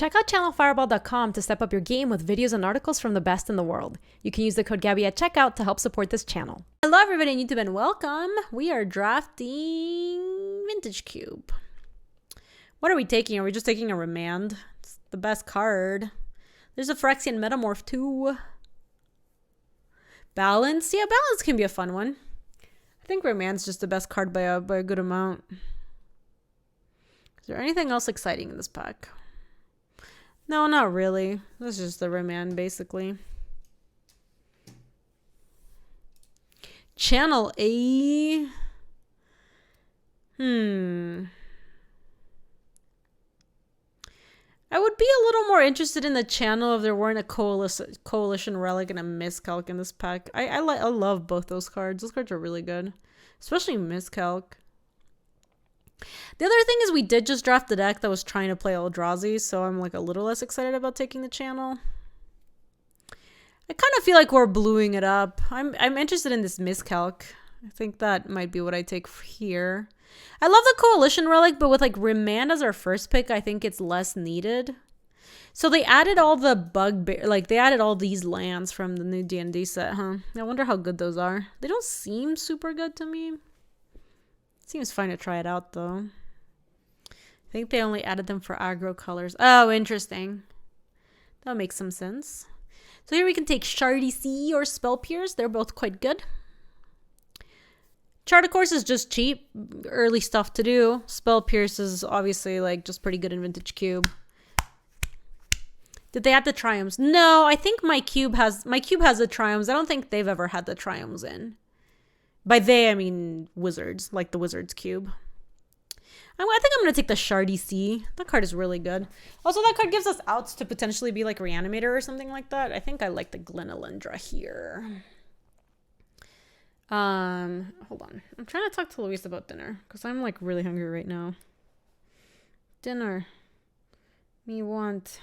Check out channelfireball.com to step up your game with videos and articles from the best in the world. You can use the code Gaby at checkout to help support this channel. Hello everybody on YouTube and welcome. We are drafting Vintage Cube. What are we taking? Are we just taking a Remand? It's the best card. There's a Phyrexian Metamorph too. Balance? Yeah, Balance can be a fun one. I think Remand's just the best card by a good amount. Is there anything else exciting in this pack? No, not really. This is just the Remand, basically. Channel A. I would be a little more interested in the channel if there weren't a coalition relic and a miscalc in this pack. I love both those cards. Those cards are really good, especially miscalc. The other thing is we did just draft the deck that was trying to play Eldrazi, so I'm like a little less excited about taking the channel. I kind of feel like we're bluing it up. I'm interested in this miscalc. I think that might be what I take here. I love the coalition relic, but with like Remand as our first pick, I think it's less needed. So they added all the bugbear, like they added all these lands from the new D&D set, huh? I wonder how good those are. They don't seem super good to me. Seems fine to try it out though. I think they only added them for aggro colors. Oh, interesting. That makes some sense. So here we can take Shardy Sea or Spell Pierce. They're both quite good. Chart, of course, is just cheap. Early stuff to do. Spell Pierce is obviously like just pretty good in Vintage Cube. Did they add the Triumphs? No, I think my cube has the Triumphs. I don't think they've ever had the Triumphs in. By they, I mean Wizards, like the Wizards cube. I think I'm going to take the Shardy Sea. That card is really good. Also, that card gives us outs to potentially be like Reanimator or something like that. I think I like the Glenalendra here. Hold on. I'm trying to talk to Luis about dinner because I'm like really hungry right now. Dinner. Me want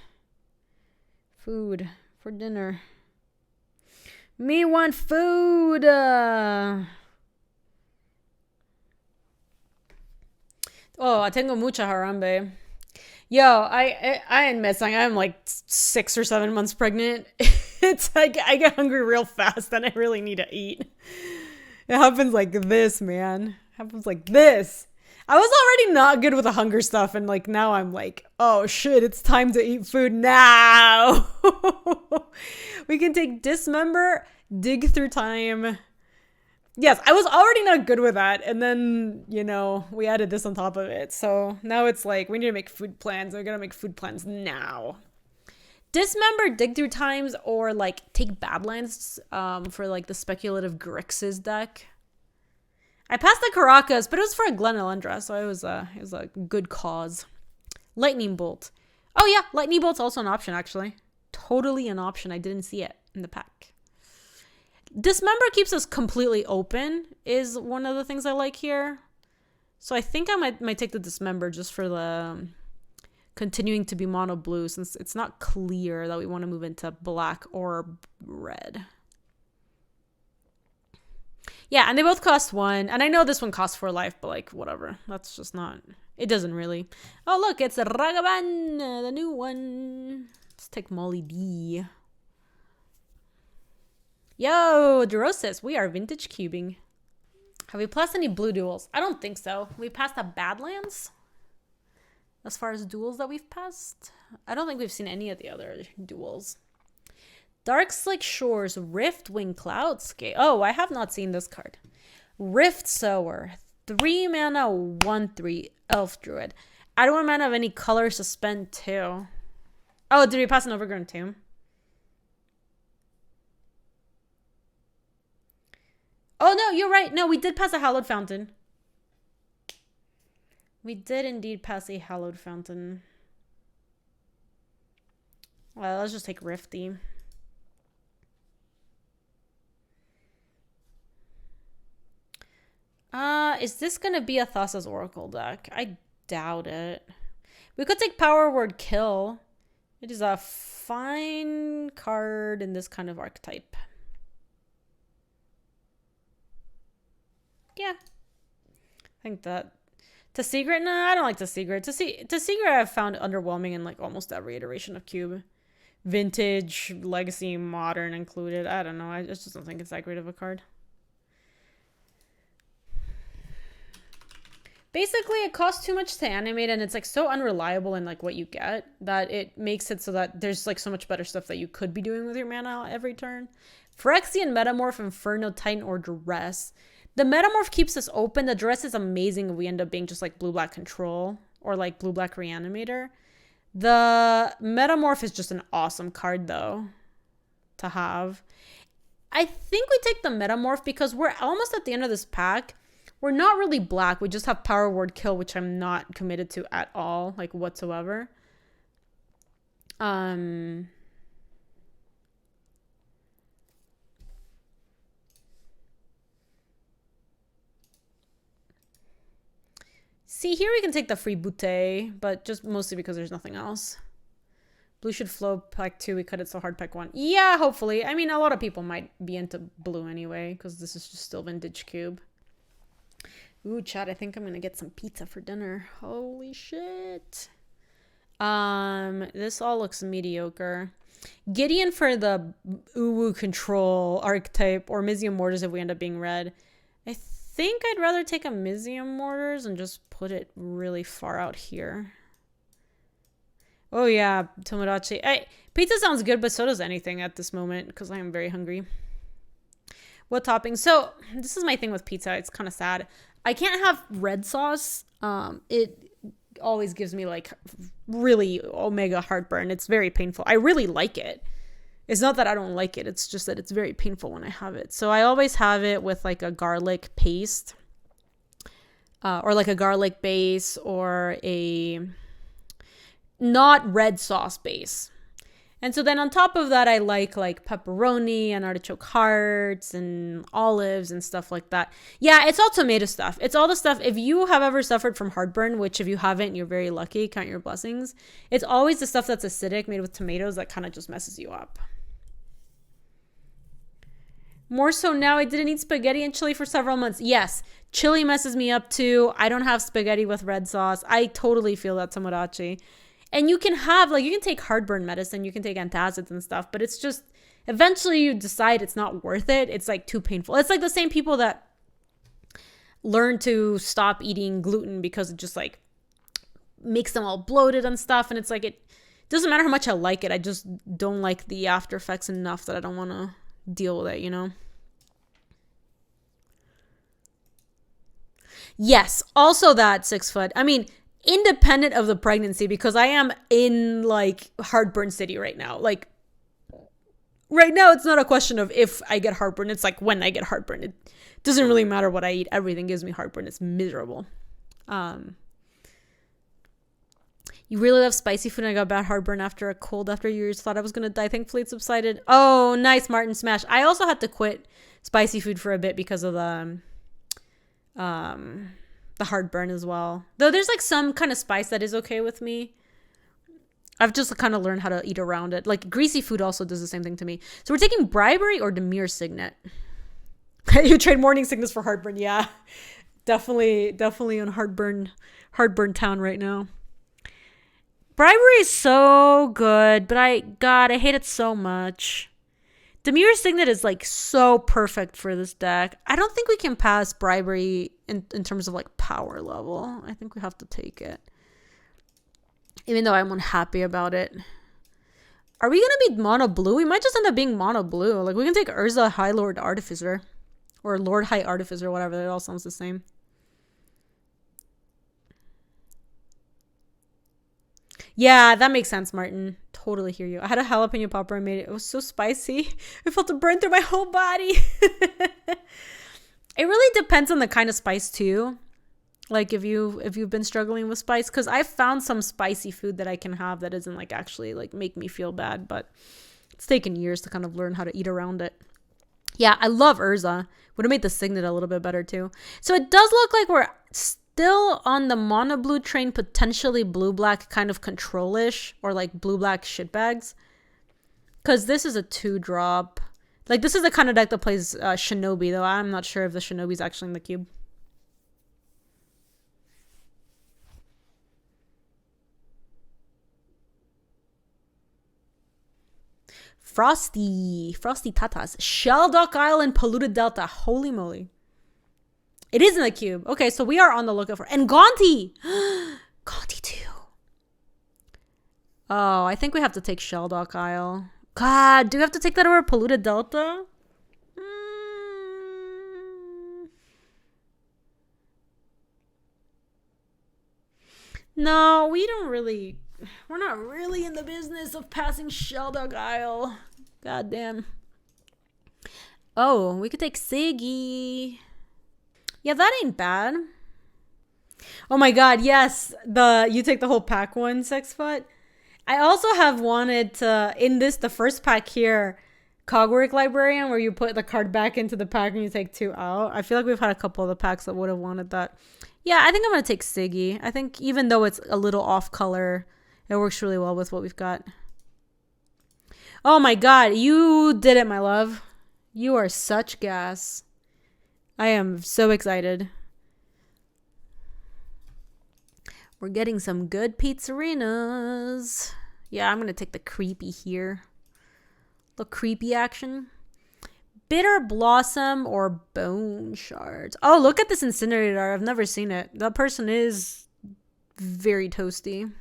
food for dinner. Me want food. Oh, tengo mucha harambe. Yo, I ain't messing. I'm like 6 or 7 months pregnant. It's like I get hungry real fast and I really need to eat. It happens like this, man. It happens like this. I was already not good with the hunger stuff and like now I'm like, oh shit, it's time to eat food now. We can take Dismember, Dig Through Time. Yes, I was already not good with that. And then, you know, we added this on top of it. So now it's like, we need to make food plans. We're going to make food plans now. Dismember, Dig Through Times, or like take Badlands for like the speculative Grixis deck. I passed the Caracas, but it was for a Glenalendra, so it was a good cause. Lightning Bolt. Oh yeah, Lightning Bolt's also an option actually. Totally an option. I didn't see it in the pack. Dismember keeps us completely open is one of the things I like here. So I think I might take the Dismember just for the continuing to be mono blue since it's not clear that we want to move into black or red. Yeah, and they both cost 1. And I know this one costs 4 life, but like whatever. That's just not, it doesn't really. Oh look, it's Ragavan, the new one. Let's take Molly D. Yo, Durosis, we are vintage cubing. Have we passed any blue duels? I don't think so. We passed the Badlands? As far as duels that we've passed? I don't think we've seen any of the other duels. Dark Slick Shores, Riftwing Cloudscape. Oh, I have not seen this card. Rift Sower, 3 mana, 1/3, Elf Druid. I don't want mana of any color, Suspend 2. Oh, did we pass an Overgrown Tomb? Oh, no, you're right. No, we did pass a Hallowed Fountain. We did indeed pass a Hallowed Fountain. Well, let's just take Rifty. Is this going to be a Thassa's Oracle deck? I doubt it. We could take Power Word Kill. It is a fine card in this kind of archetype. Yeah. I think that To Secret? No, I don't like To Secret. To Secret I've found underwhelming in like almost every iteration of Cube. Vintage, Legacy, Modern included. I don't know. I just don't think it's that great of a card. Basically, it costs too much to animate, and it's like so unreliable in like what you get that it makes it so that there's like so much better stuff that you could be doing with your mana every turn. Phyrexian, Metamorph, Inferno, Titan, or Duress. The Metamorph keeps us open. The Duress is amazing if we end up being just like blue-black control or like blue-black reanimator. The Metamorph is just an awesome card though to have. I think we take the Metamorph because we're almost at the end of this pack. We're not really black. We just have Power Word Kill, which I'm not committed to at all, like whatsoever. See, here we can take the free Butte, but just mostly because there's nothing else. Blue should flow pack 2. We cut it so hard pack 1. Yeah, hopefully. I mean, a lot of people might be into blue anyway, because this is just still vintage Cube. Ooh, chat, I think I'm gonna get some pizza for dinner. Holy shit. This all looks mediocre. Gideon for the Uwu control archetype, or Mizium Mortars if we end up being red. I think I'd rather take a Mizium Mortars and just put it really far out here. Oh yeah, Tomodachi. Pizza sounds good, but so does anything at this moment, because I am very hungry. What topping? So, this is my thing with pizza. It's kind of sad. I can't have red sauce. It always gives me like really omega heartburn. It's very painful. I really like it. It's not that I don't like it. It's just that it's very painful when I have it. So I always have it with like a garlic paste, or like a garlic base, or a not red sauce base. And so then on top of that, I like pepperoni and artichoke hearts and olives and stuff like that. Yeah, it's all tomato stuff. It's all the stuff. If you have ever suffered from heartburn, which if you haven't, you're very lucky, count your blessings. It's always the stuff that's acidic made with tomatoes that kind of just messes you up. More so now, I didn't eat spaghetti and chili for several months. Yes, chili messes me up too. I don't have spaghetti with red sauce. I totally feel that, Tomodachi. And you can have, like, you can take heartburn medicine, you can take antacids and stuff, but it's just, eventually you decide it's not worth it. It's, like, too painful. It's like the same people that learn to stop eating gluten because it just, like, makes them all bloated and stuff. And it's like, it doesn't matter how much I like it. I just don't like the after effects enough that I don't want to deal with it, you know? Yes, also that 6 foot. I mean, independent of the pregnancy, because I am in like heartburn city right now. Like right now, it's not a question of if I get heartburn. It's like when I get heartburn. It doesn't really matter what I eat. Everything gives me heartburn. It's miserable. You really love spicy food, and I got bad heartburn after a cold after years. Thought I was gonna die. Thankfully, it subsided. Oh, nice, Martin Smash. I also had to quit spicy food for a bit because of the heartburn as well. Though there's like some kind of spice that is okay with me. I've just kind of learned how to eat around it. Like greasy food also does the same thing to me. So we're taking Bribery or Demir Signet. You trade Morning Sickness for heartburn. Yeah, definitely on heartburn town right now. Bribery is so good, but I hate it so much. Demir Signet is like so perfect for this deck. I don't think we can pass Bribery in terms of like power level. I think we have to take it. Even though I'm unhappy about it. Are we going to be mono blue? We might just end up being mono blue. Like we can take Urza High Lord Artificer. Or Lord High Artificer, whatever. It all sounds the same. Yeah, that makes sense, Martin. Totally hear you. I had a jalapeno popper I made it. It was so spicy. I felt it burn through my whole body. It really depends on the kind of spice too. Like if you've been struggling with spice, because I've found some spicy food that I can have that doesn't like actually like make me feel bad, but it's taken years to kind of learn how to eat around it. Yeah, I love Urza. Would have made the Signet a little bit better too. So it does look like we're still on the mono blue train, potentially blue black kind of control-ish, or like blue black shitbags. Because this is a 2-drop. Like this is the kind of deck that plays Shinobi, though I'm not sure if the Shinobi's actually in the cube. Frosty Tatas. Sheldock Isle and Polluted Delta. Holy moly. It is in the cube. Okay, so we are on the lookout for... And Gonti! Gonti too. Oh, I think we have to take Sheldock Isle. God, do we have to take that over Polluted Delta? No, we don't really... We're not really in the business of passing Sheldock Isle. God damn. Oh, we could take Siggy. Yeah, that ain't bad. Oh my god, yes. You take the whole pack one, Sexbot. I also have wanted to, in the first pack here, Cogwork Librarian, where you put the card back into the pack and you take 2 out. I feel like we've had a couple of the packs that would have wanted that. Yeah, I think I'm going to take Siggy. I think even though it's a little off color, it works really well with what we've got. Oh my god, you did it, my love. You are such gas. I am so excited. We're getting some good pizzerinas. Yeah, I'm going to take the creepy here. The creepy action. Bitter Blossom or Bone Shards. Oh, look at this Incinerator. I've never seen it. That person is very toasty.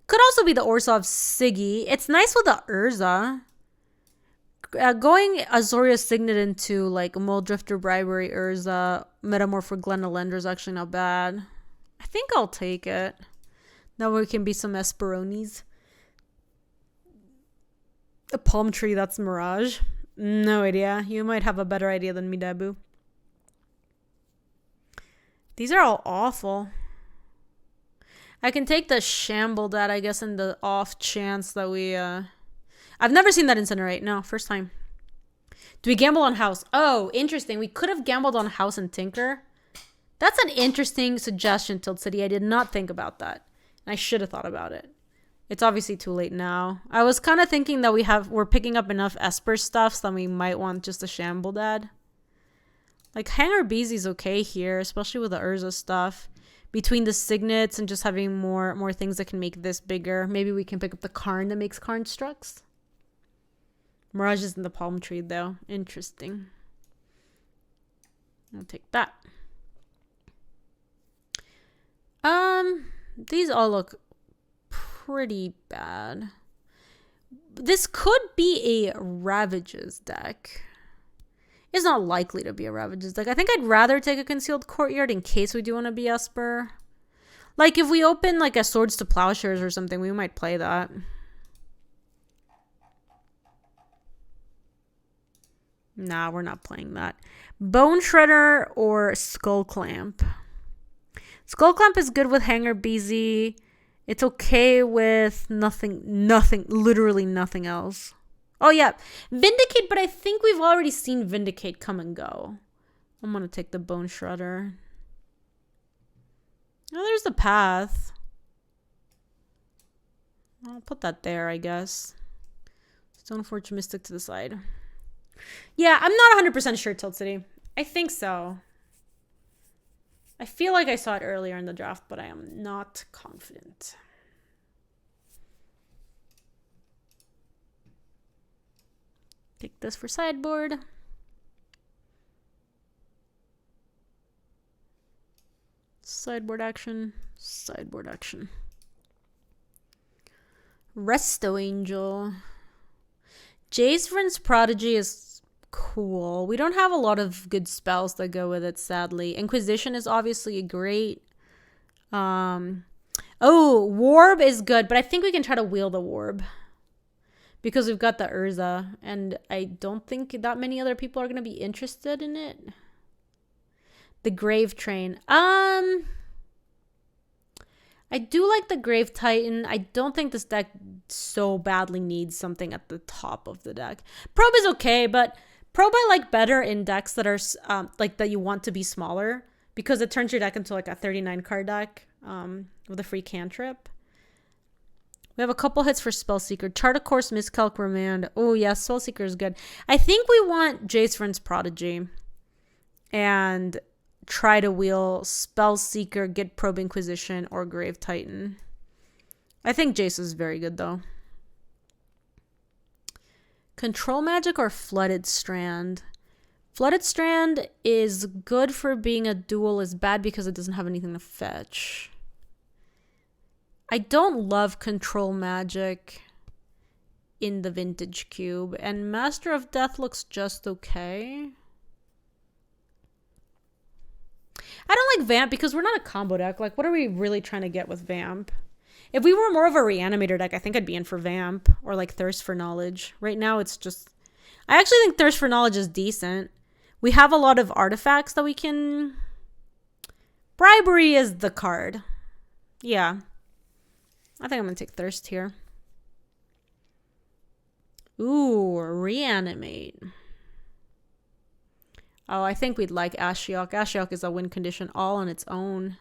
Could also be the Orsov Siggy. It's nice with the Urza. Going Azoria Signet into like Muldrifter Bribery Urza Metamorph for Glenalender is actually not bad. I think I'll take it. Now we can be some Esperonis. A palm tree, that's Mirage. No idea. You might have a better idea than me, Dabu. These are all awful. I can take the Shamble Dad, I guess, in the off chance that we... I've never seen that Incinerate. No, first time. Do we gamble on House? Oh, interesting. We could have gambled on House and Tinker. That's an interesting suggestion, Tilt City. I did not think about that. I should have thought about it. It's obviously too late now. I was kind of thinking that we're picking up enough Esper stuff so that we might want just a Shamble Dad. Like, Hanger Beezy's okay here, especially with the Urza stuff. Between the Signets and just having more things that can make this bigger. Maybe we can pick up the Karn that makes Karn Structs. Mirage is in the palm tree, though. Interesting. I'll take that. These all look pretty bad. This could be a Ravages deck. It's not likely to be a Ravages deck. I think I'd rather take a Concealed Courtyard in case we do want to be Esper. Like, if we open, like, a Swords to Plowshares or something, we might play that. Nah, we're not playing that. Bone Shredder or Skull Clamp. Skull Clamp is good with Hanger Beezy. It's okay with nothing, literally nothing else. Oh, yeah. Vindicate, but I think we've already seen Vindicate come and go. I'm going to take the Bone Shredder. Oh, there's the Path. I'll put that there, I guess. Stoneforge Mystic to the side. Yeah, I'm not 100% sure, Tilt City. I think so. I feel like I saw it earlier in the draft, but I am not confident. Take this for sideboard. Sideboard action. Sideboard action. Resto Angel. Jacevryn's Prodigy is cool. We don't have a lot of good spells that go with it, sadly. Inquisition is obviously great. Oh, Warb is good, but I think we can try to wheel the Warb. Because we've got the Urza, and I don't think that many other people are going to be interested in it. The Grave Train. I do like the Grave Titan. I don't think this deck so badly needs something at the top of the deck. Probe is okay, but Probe I like better in decks that are like that you want to be smaller, because it turns your deck into like a 39 card deck with a free cantrip. We have a couple hits for Spellseeker. Chart a Course, Miscalc, Remand. Oh yeah, Spellseeker is good. I think we want Jacevryn's Prodigy and try to wheel Spellseeker, get Probe Inquisition, or Grave Titan. I think Jace is very good, though. Control magic or Flooded Strand? Flooded Strand is good for being a dual, is bad because it doesn't have anything to fetch. I don't love control magic in the Vintage Cube, and Master of Death looks just okay. I don't like Vamp because we're not a combo deck. Like, what are we really trying to get with Vamp? If we were more of a Reanimator deck, I think I'd be in for Vamp or like Thirst for Knowledge. Right now, it's just... I actually think Thirst for Knowledge is decent. We have a lot of artifacts that we can... Bribery is the card. Yeah. I think I'm going to take Thirst here. Ooh, Reanimate. Oh, I think we'd like Ashiok. Ashiok is a win condition all on its own.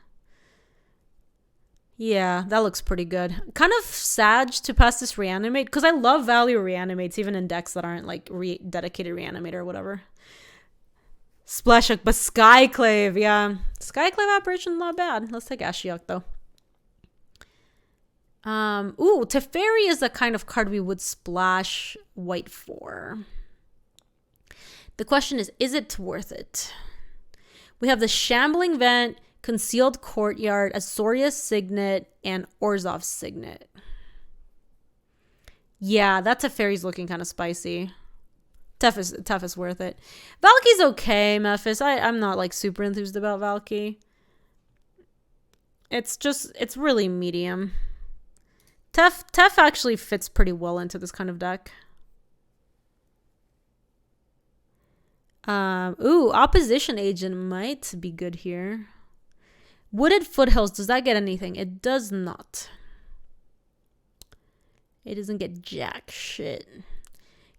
Yeah, that looks pretty good. Kind of sad to pass this Reanimate, because I love value Reanimates, even in decks that aren't like dedicated Reanimator or whatever. Splashok, but Skyclave, yeah. Skyclave Apparition, not bad. Let's take Ashiok, though. Ooh, Teferi is the kind of card we would splash white for. The question is it worth it? We have the Shambling Vent, Concealed Courtyard, Azorius Signet, and Orzhov Signet. Yeah, that Teferi's looking kind of spicy. Tough is worth it. Valky's okay, Memphis. I'm not like super enthused about Valky. It's really medium. Tef actually fits pretty well into this kind of deck. Ooh, Opposition Agent might be good here. Wooded Foothills, does that get anything? It does not. It doesn't get jack shit.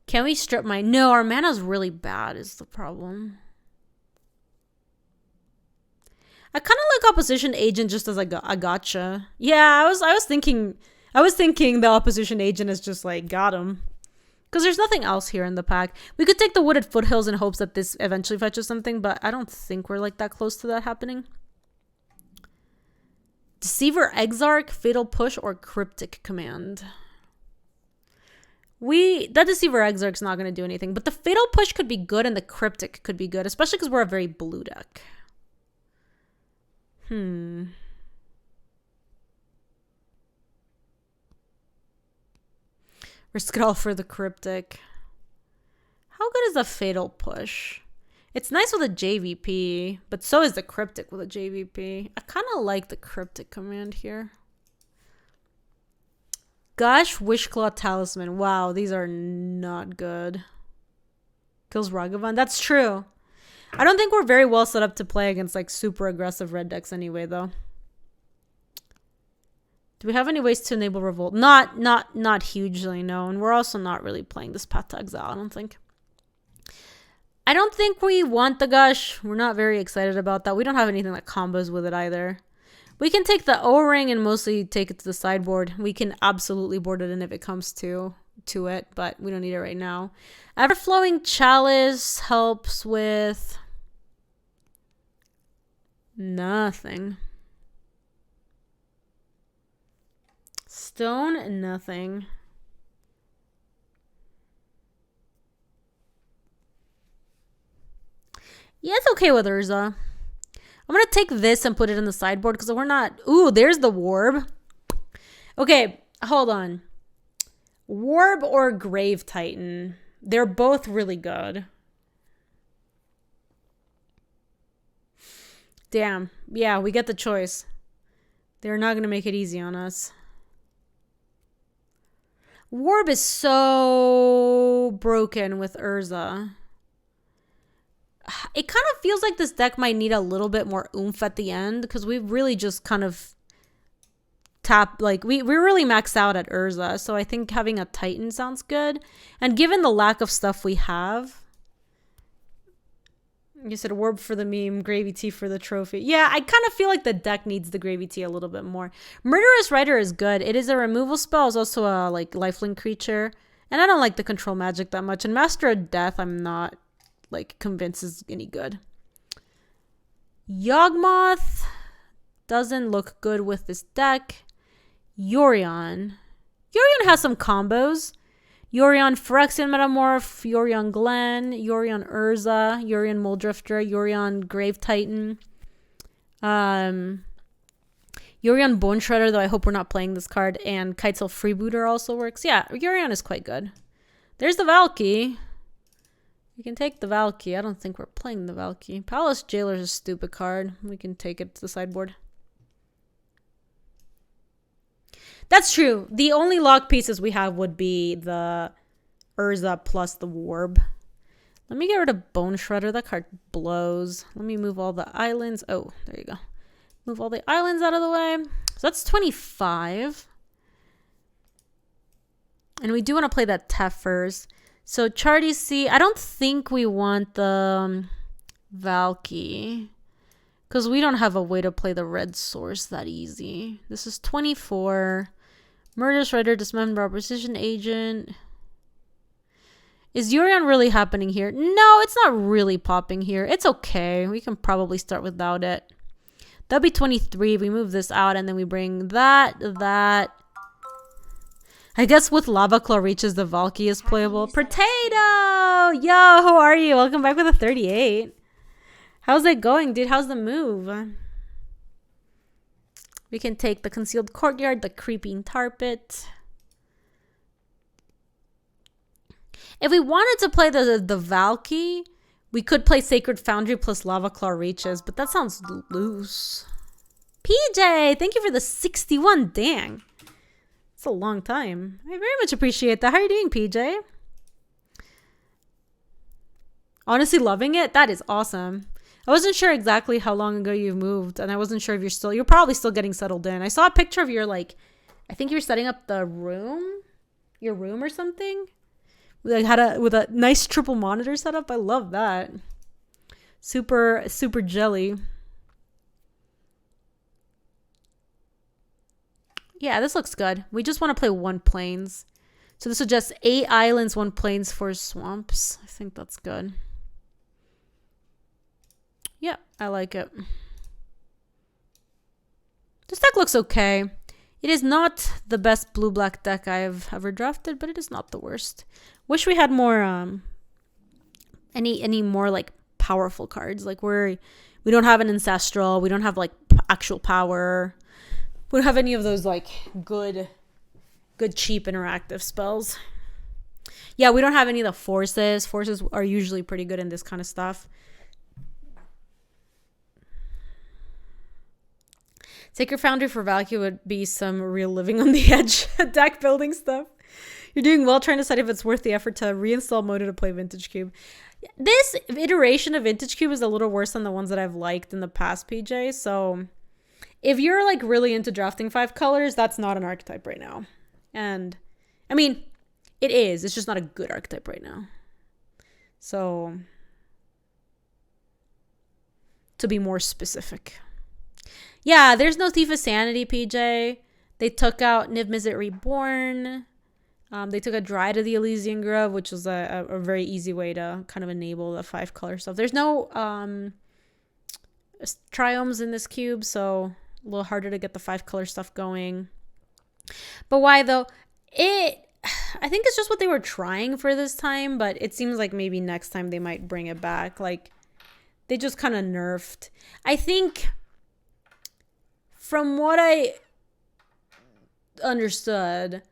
Can we strip my... No, our mana's really bad is the problem. I kind of like Opposition Agent just as a gotcha. Yeah, I was thinking the Opposition Agent is just like, got him. Because there's nothing else here in the pack. We could take the Wooded Foothills in hopes that this eventually fetches something, but I don't think we're like that close to that happening. Deceiver Exarch, Fatal Push, or Cryptic Command. That Deceiver Exarch's not going to do anything, but the Fatal Push could be good and the Cryptic could be good, especially because we're a very blue deck. Risk it all for the Cryptic. How good is a Fatal Push? It's nice with a JVP, but so is the Cryptic with a JVP. I kind of like the Cryptic command here. Gosh, Wishclaw Talisman. Wow, these are not good. Kills Ragavan. That's true. I don't think we're very well set up to play against like super aggressive red decks anyway, though. Do we have any ways to enable Revolt? Not hugely, no. And we're also not really playing this Path to Exile, I don't think. I don't think we want the Gush. We're not very excited about that. We don't have anything that combos with it either. We can take the O-Ring and mostly take it to the sideboard. We can absolutely board it in if it comes to it, but we don't need it right now. Everflowing Chalice helps with nothing. Stone, nothing. Yeah, it's okay with Urza. I'm going to take this and put it in the sideboard because we're not... Ooh, there's the Warb. Okay, hold on. Warb or Grave Titan. They're both really good. Damn. Yeah, we get the choice. They're not going to make it easy on us. Warb is so broken with Urza. It kind of feels like this deck might need a little bit more oomph at the end because we've really just kind of we're really maxed out at Urza. So I think having a Titan sounds good. And given the lack of stuff we have, you said Warb for the meme, Gravy Tea for the trophy. Yeah, I kind of feel like the deck needs the Gravy Tea a little bit more. Murderous Rider is good. It is a removal spell. It's also a like lifelink creature. And I don't like the control magic that much. And Master of Death, I'm not like convinced is any good. Yawgmoth doesn't look good with this deck. Yorion has some combos. Yorion Phyrexian Metamorph, Yorion Glen, Yorion Urza, Yorion Muldrifter, Yorion Grave Titan, Yorion Bone Shredder, though I hope we're not playing this card, and Kitesail Freebooter also works. Yeah, Yorion is quite good. There's the Valky. We can take the Valky. I don't think we're playing the Valky. Palace Jailer is a stupid card. We can take it to the sideboard. That's true. The only lock pieces we have would be the Urza plus the Warb. Let me get rid of Bone Shredder. That card blows. Let me move all the islands. Oh, there you go. Move all the islands out of the way. So that's 25. And we do want to play that Teffers. So Chardy C, I don't think we want the Valky. Because we don't have a way to play the red source that easy. This is 24. Murder Shredder, Dismember, Precision Agent. Is Yorion really happening here? No, it's not really popping here. It's okay. We can probably start without it. That'll be 23. We move this out and then we bring that. I guess with Lava Claw reaches, the Valky is playable. Potato! Yo, how are you? Welcome back with a 38. How's it going, dude? How's the move? We can take the Concealed Courtyard, the Creeping Tar Pit. If we wanted to play the Valky, we could play Sacred Foundry plus Lava Claw Reaches, but that sounds loose. PJ, thank you for the 61. Dang. It's a long time. I very much appreciate that. How are you doing, PJ? Honestly loving it. That is awesome. I wasn't sure exactly how long ago you've moved, and I wasn't sure if you're probably still getting settled in. I saw a picture of your, like, I think you were setting up your room or something. With a nice triple monitor setup. I love that. Super, super jelly. Yeah, this looks good. We just want to play 1 plains. So this is just 8 islands, 1 plains, 4 swamps. I think that's good. Yeah, I like it. This deck looks okay. It is not the best blue-black deck I've ever drafted, but it is not the worst. Wish we had more, any more, like, powerful cards. Like, we don't have an Ancestral. We don't have, like, actual power. We don't have any of those, like, good cheap interactive spells. Yeah, we don't have any of the forces. Forces are usually pretty good in this kind of stuff. Sacred Foundry for Valky would be some real living on the edge deck building stuff. You're doing well trying to decide if it's worth the effort to reinstall Moto to play Vintage Cube. This iteration of Vintage Cube is a little worse than the ones that I've liked in the past, PJ. So if you're like really into drafting 5 colors, that's not an archetype right now. And I mean, it is. It's just not a good archetype right now. So to be more specific. Yeah, there's no Thief of Sanity, PJ. They took out Niv Mizzet Reborn. They took a Dryad of the Elysian Grove, which was a very easy way to kind of enable the 5 color stuff. There's no triomes in this cube, so a little harder to get the 5 color stuff going. But why though? I think it's just what they were trying for this time, but it seems like maybe next time they might bring it back. Like, they just kind of nerfed. I think from what I understood,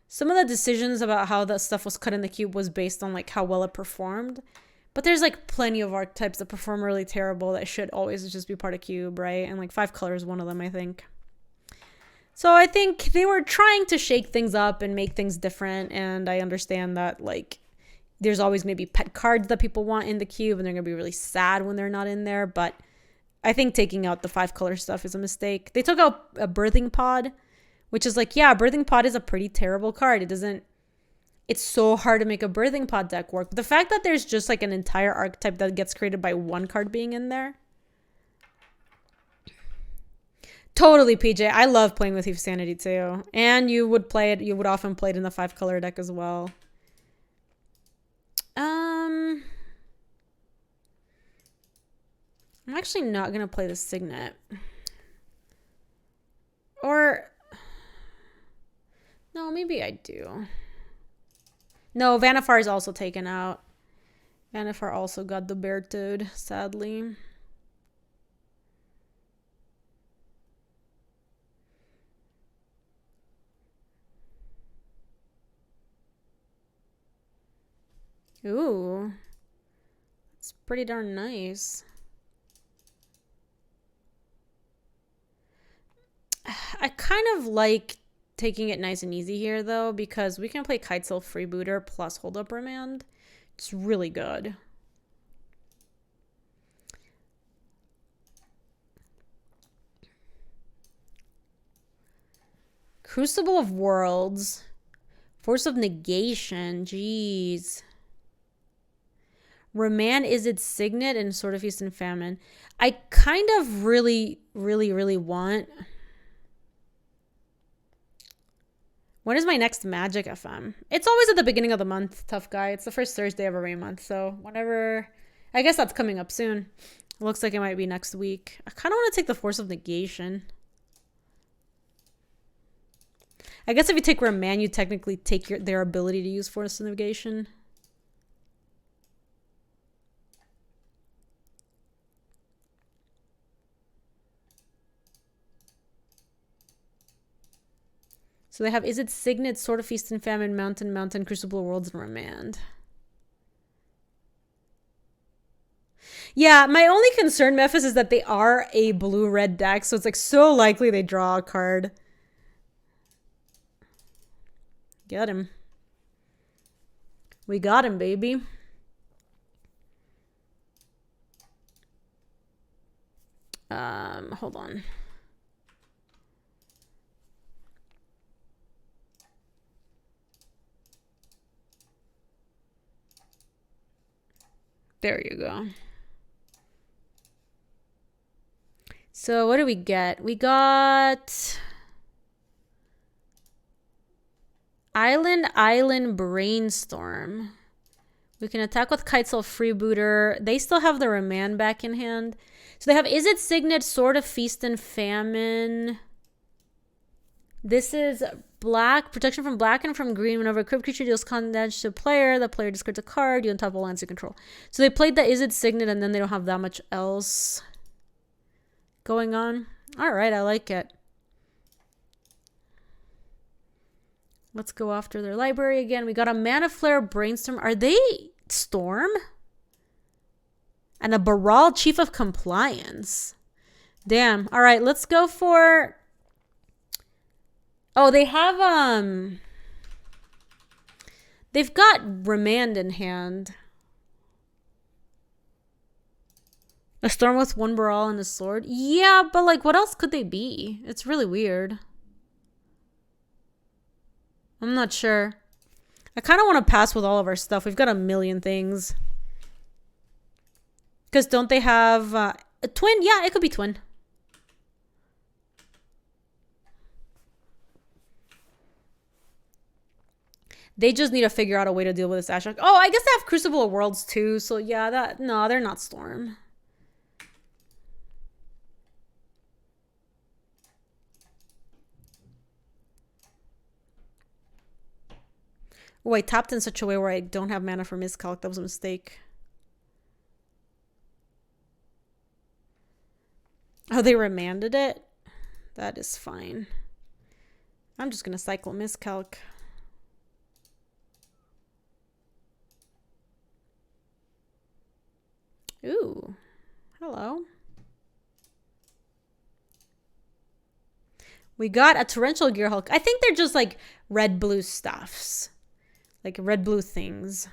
some of the decisions about how that stuff was cut in the cube was based on like how well it performed. But there's like plenty of archetypes that perform really terrible that should always just be part of cube, right? And like 5 color is one of them, I think. So I think they were trying to shake things up and make things different. And I understand that like there's always going to be pet cards that people want in the cube and they're going to be really sad when they're not in there. But I think taking out the 5 color stuff is a mistake. They took out a Birthing Pod, which is like, yeah, Birthing Pod is a pretty terrible card. It's so hard to make a Birthing Pod deck work. But the fact that there's just like an entire archetype that gets created by 1 card being in there. Totally, PJ. I love playing with Thief of Sanity too. And you would often play it in the 5 color deck as well. I'm actually not going to play the Signet. Or, no, maybe I do. No, Vanifar is also taken out. Vanifar also got the bear toad, sadly. Ooh. It's pretty darn nice. I kind of like taking it nice and easy here, though, because we can play Kitesail Freebooter plus Hold Up Remand. It's really good. Crucible of Worlds. Force of Negation. Jeez. Remand is its signet and Sword of Feast and Famine. I kind of really want... When is my next Magic FM? It's always at the beginning of the month, tough guy. It's the first Thursday of every month. So whenever... I guess that's coming up soon. It looks like it might be next week. I kind of want to take the Force of Negation. I guess if you take Remand, you technically take their ability to use Force of Negation. So they have Is It Signet, Sword of Feast and Famine, Mountain, Crucible of Worlds, and Remand. Yeah, my only concern, Memphis, is that they are a blue-red deck, so it's like so likely they draw a card. Get him. We got him, baby. Hold on. There you go. So what do we get? We got Island Brainstorm. We can attack with Kitesail Freebooter. They still have the Remand back in hand. So they have Is It Signet, Sword of Feast and Famine. This is black, protection from black and from green. Whenever a crypt creature deals damage to a player, the player discards a card, you untap all lands you control. So they played the Is It Signet and then they don't have that much else going on. Alright, I like it. Let's go after their library again. We got a Mana Flare Brainstorm. Are they Storm? And a Baral Chief of Compliance. Damn. Alright, let's go for... Oh, they have, they've got Remand in hand. A Storm with one Baral and a sword? Yeah, but, like, what else could they be? It's really weird. I'm not sure. I kind of want to pass with all of our stuff. We've got a million things. Because don't they have, a twin? Yeah, it could be twin. They just need to figure out a way to deal with this Ashok. Oh, I guess they have Crucible of Worlds too. So yeah, no, they're not Storm. Oh, I tapped in such a way where I don't have mana for Miscalc. That was a mistake. Oh, they remanded it? That is fine. I'm just going to cycle Miscalc. Ooh, hello. We got a Torrential Gearhulk. I think they're just like red-blue stuffs. Like red-blue things.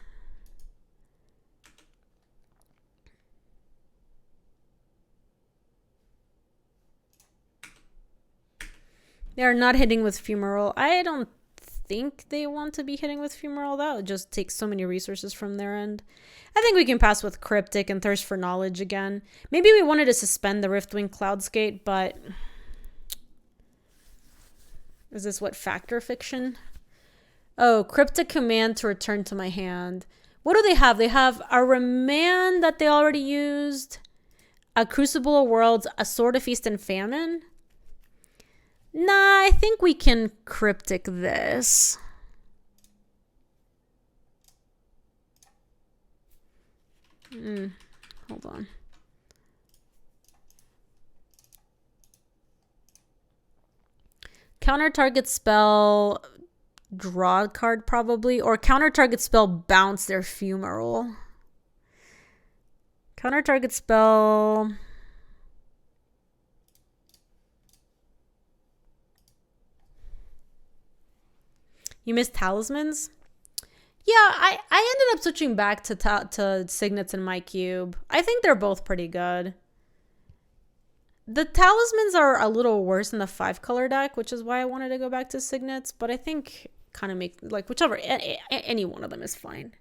They are not hitting with Fumarole. I don't think they want to be hitting with Fumarole. That would just take so many resources from their end. I think we can pass with Cryptic and Thirst for Knowledge again. Maybe we wanted to suspend the Riftwing Cloudskate, but... Is this what, Factor Fiction? Oh, Cryptic Command to return to my hand. What do they have? They have a Remand that they already used, a Crucible of Worlds, a Sword of Feast and Famine. Nah, I think we can Cryptic this. Hold on. Counter target spell, draw a card probably, or counter target spell, bounce their fumarole. Counter target spell. You missed talismans? Yeah, I ended up switching back to signets in my cube. I think they're both pretty good. The talismans are a little worse in the 5-color deck, which is why I wanted to go back to signets. But I think kind of make, like, whichever, any one of them is fine.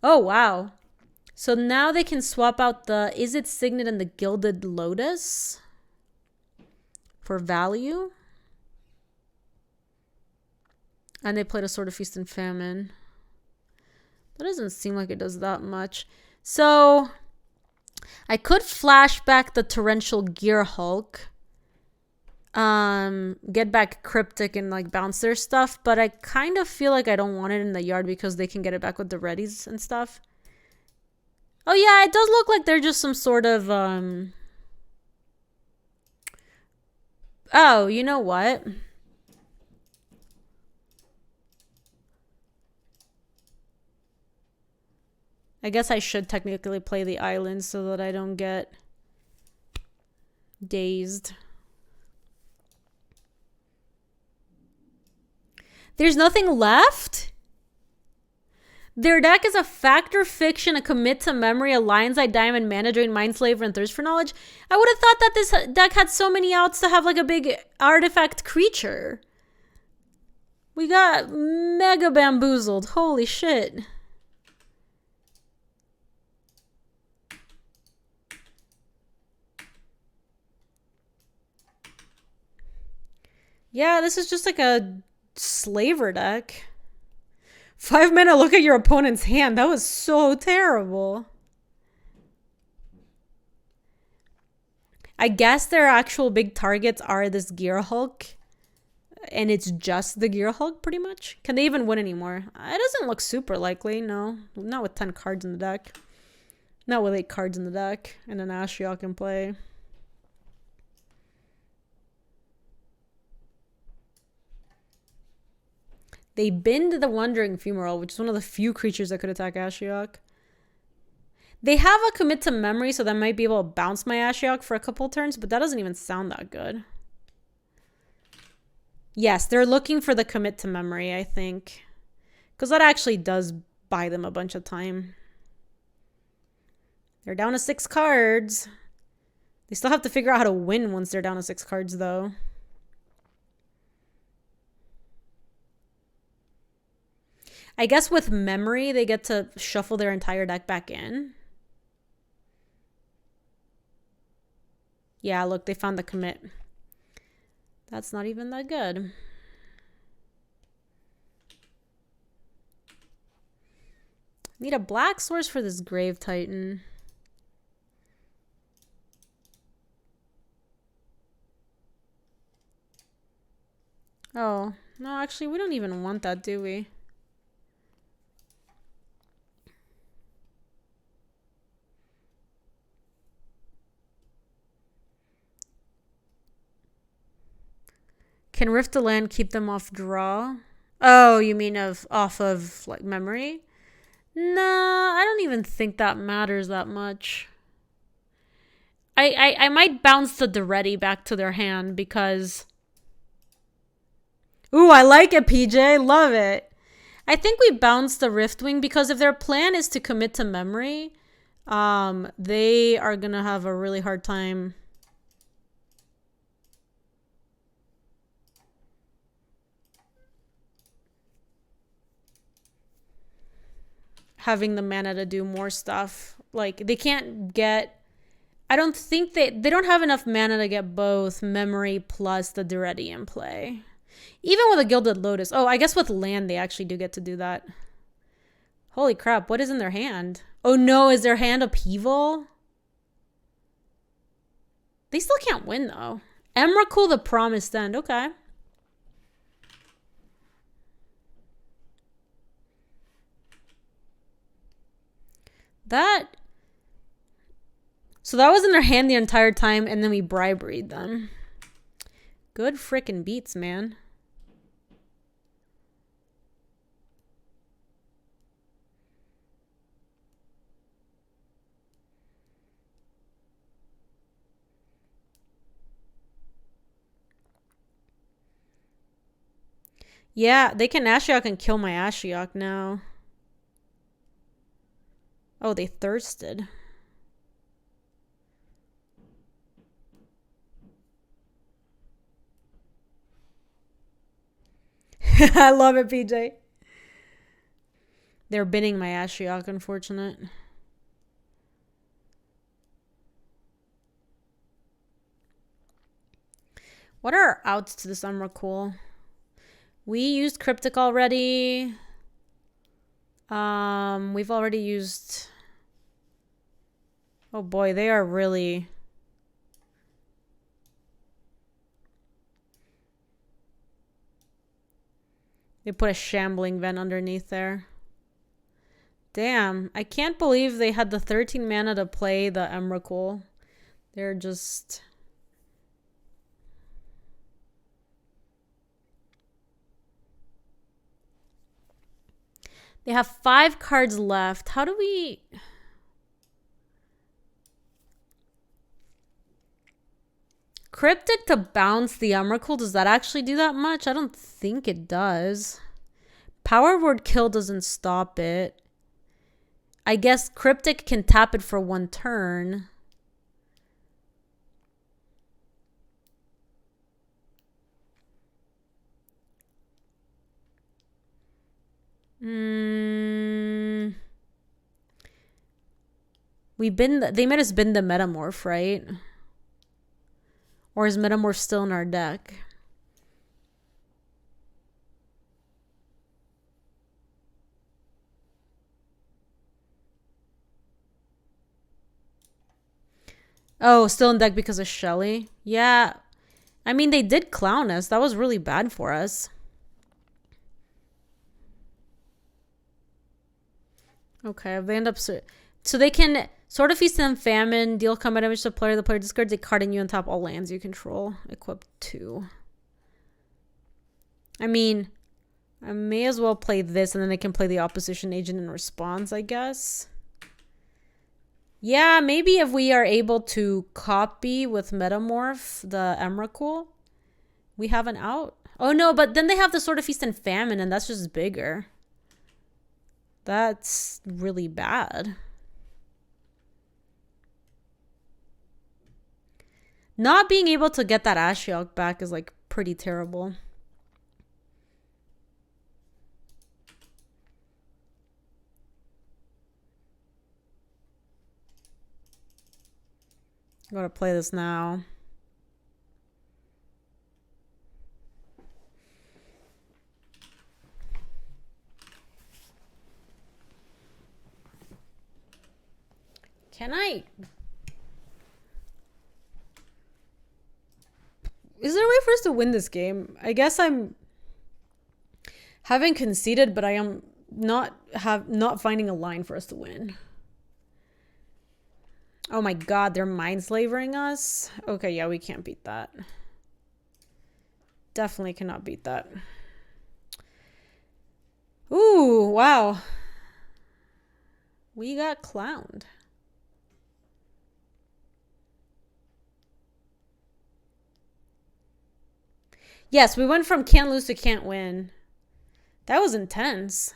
Oh, wow. So now they can swap out the Izzet Signet and the Gilded Lotus for value. And they played a Sword of Feast and Famine. That doesn't seem like it does that much. So I could flash back the Torrential Gear Hulk. Get back Cryptic and like bounce their stuff. But I kind of feel like I don't want it in the yard because they can get it back with the readies and stuff. Oh yeah, it does look like they're just some sort of oh, you know what? I guess I should technically play the island so that I don't get dazed. There's nothing left? Their deck is a Factor Fiction, a Commit to Memory, a Lion's Eye Diamond, Mana Drain, Mindslaver, and Thirst for Knowledge. I would have thought that this deck had so many outs to have like a big artifact creature. We got mega bamboozled. Holy shit. Yeah, this is just like a slaver deck. 5 mana, look at your opponent's hand. That was so terrible. I guess their actual big targets are this Gear Hulk. And it's just the Gear Hulk, pretty much. Can they even win anymore? It doesn't look super likely, no. Not with 10 cards in the deck. Not with 8 cards in the deck. And an Ashiok in play. They binned the Wandering Fumarole, which is one of the few creatures that could attack Ashiok. They have a Commit to Memory, so that might be able to bounce my Ashiok for a couple turns, but that doesn't even sound that good. Yes, they're looking for the Commit to Memory, I think. Because that actually does buy them a bunch of time. They're down to 6 cards. They still have to figure out how to win once they're down to 6 cards, though. I guess with memory, they get to shuffle their entire deck back in. Yeah, look, they found the commit. That's not even that good. Need a black source for this Grave Titan. Oh, no, actually, we don't even want that, do we? Can Rift the Land keep them off draw? Oh, you mean off of like memory? Nah, I don't even think that matters that much. I might bounce the Duretti back to their hand because... Ooh, I like it, PJ. Love it. I think we bounce the Riftwing because if their plan is to commit to memory, they are going to have a really hard time... having the mana to do more stuff. Like, they can't get... I don't think they don't have enough mana to get both memory plus the Duretti in play. Even with a Gilded Lotus. Oh, I guess with land they actually do get to do that. Holy crap, what is in their hand? Oh no, is their hand upheaval? They still can't win though. Emrakul the Promised End, okay. That So that was in their hand the entire time, and then we bribery them. Good frickin' beats, man. Yeah, they can Ashiok and kill my Ashiok now. Oh, they thirsted. I love it, PJ. They're binning my Ashiok, unfortunate. What are our outs to this Emrakul? We used Cryptic already. We've already used... Oh boy, they are really... They put a Shambling Vent underneath there. Damn, I can't believe they had the 13 mana to play the Emrakul. They're just... They have 5 cards left. How do we... Cryptic to bounce the Emrakul, does that actually do that much? I don't think it does. Power Word Kill doesn't stop it. I guess Cryptic can tap it for 1 turn. They made us bin the Metamorph, right? Or is Metamorph still in our deck? Oh, still in deck because of Shelly? Yeah. I mean, they did clown us. That was really bad for us. Okay, they end up... So they can Sword of Feast and Famine, deal combat damage to the player. The player discards a card and you untap all lands you control. Equip 2. I mean, I may as well play this and then I can play the opposition agent in response, I guess. Yeah, maybe if we are able to copy with Metamorph the Emrakul, we have an out. Oh no, but then they have the Sword of Feast and Famine and that's just bigger. That's really bad. Not being able to get that Ashiok back is like pretty terrible. I'm gonna play this now. Can I... Is there a way for us to win this game? I guess I'm haven't conceded, but I am not finding a line for us to win. Oh my god, they're mind slavering us? Okay, yeah, we can't beat that. Definitely cannot beat that. Ooh, wow. We got clowned. Yes, we went from can't lose to can't win. That was intense.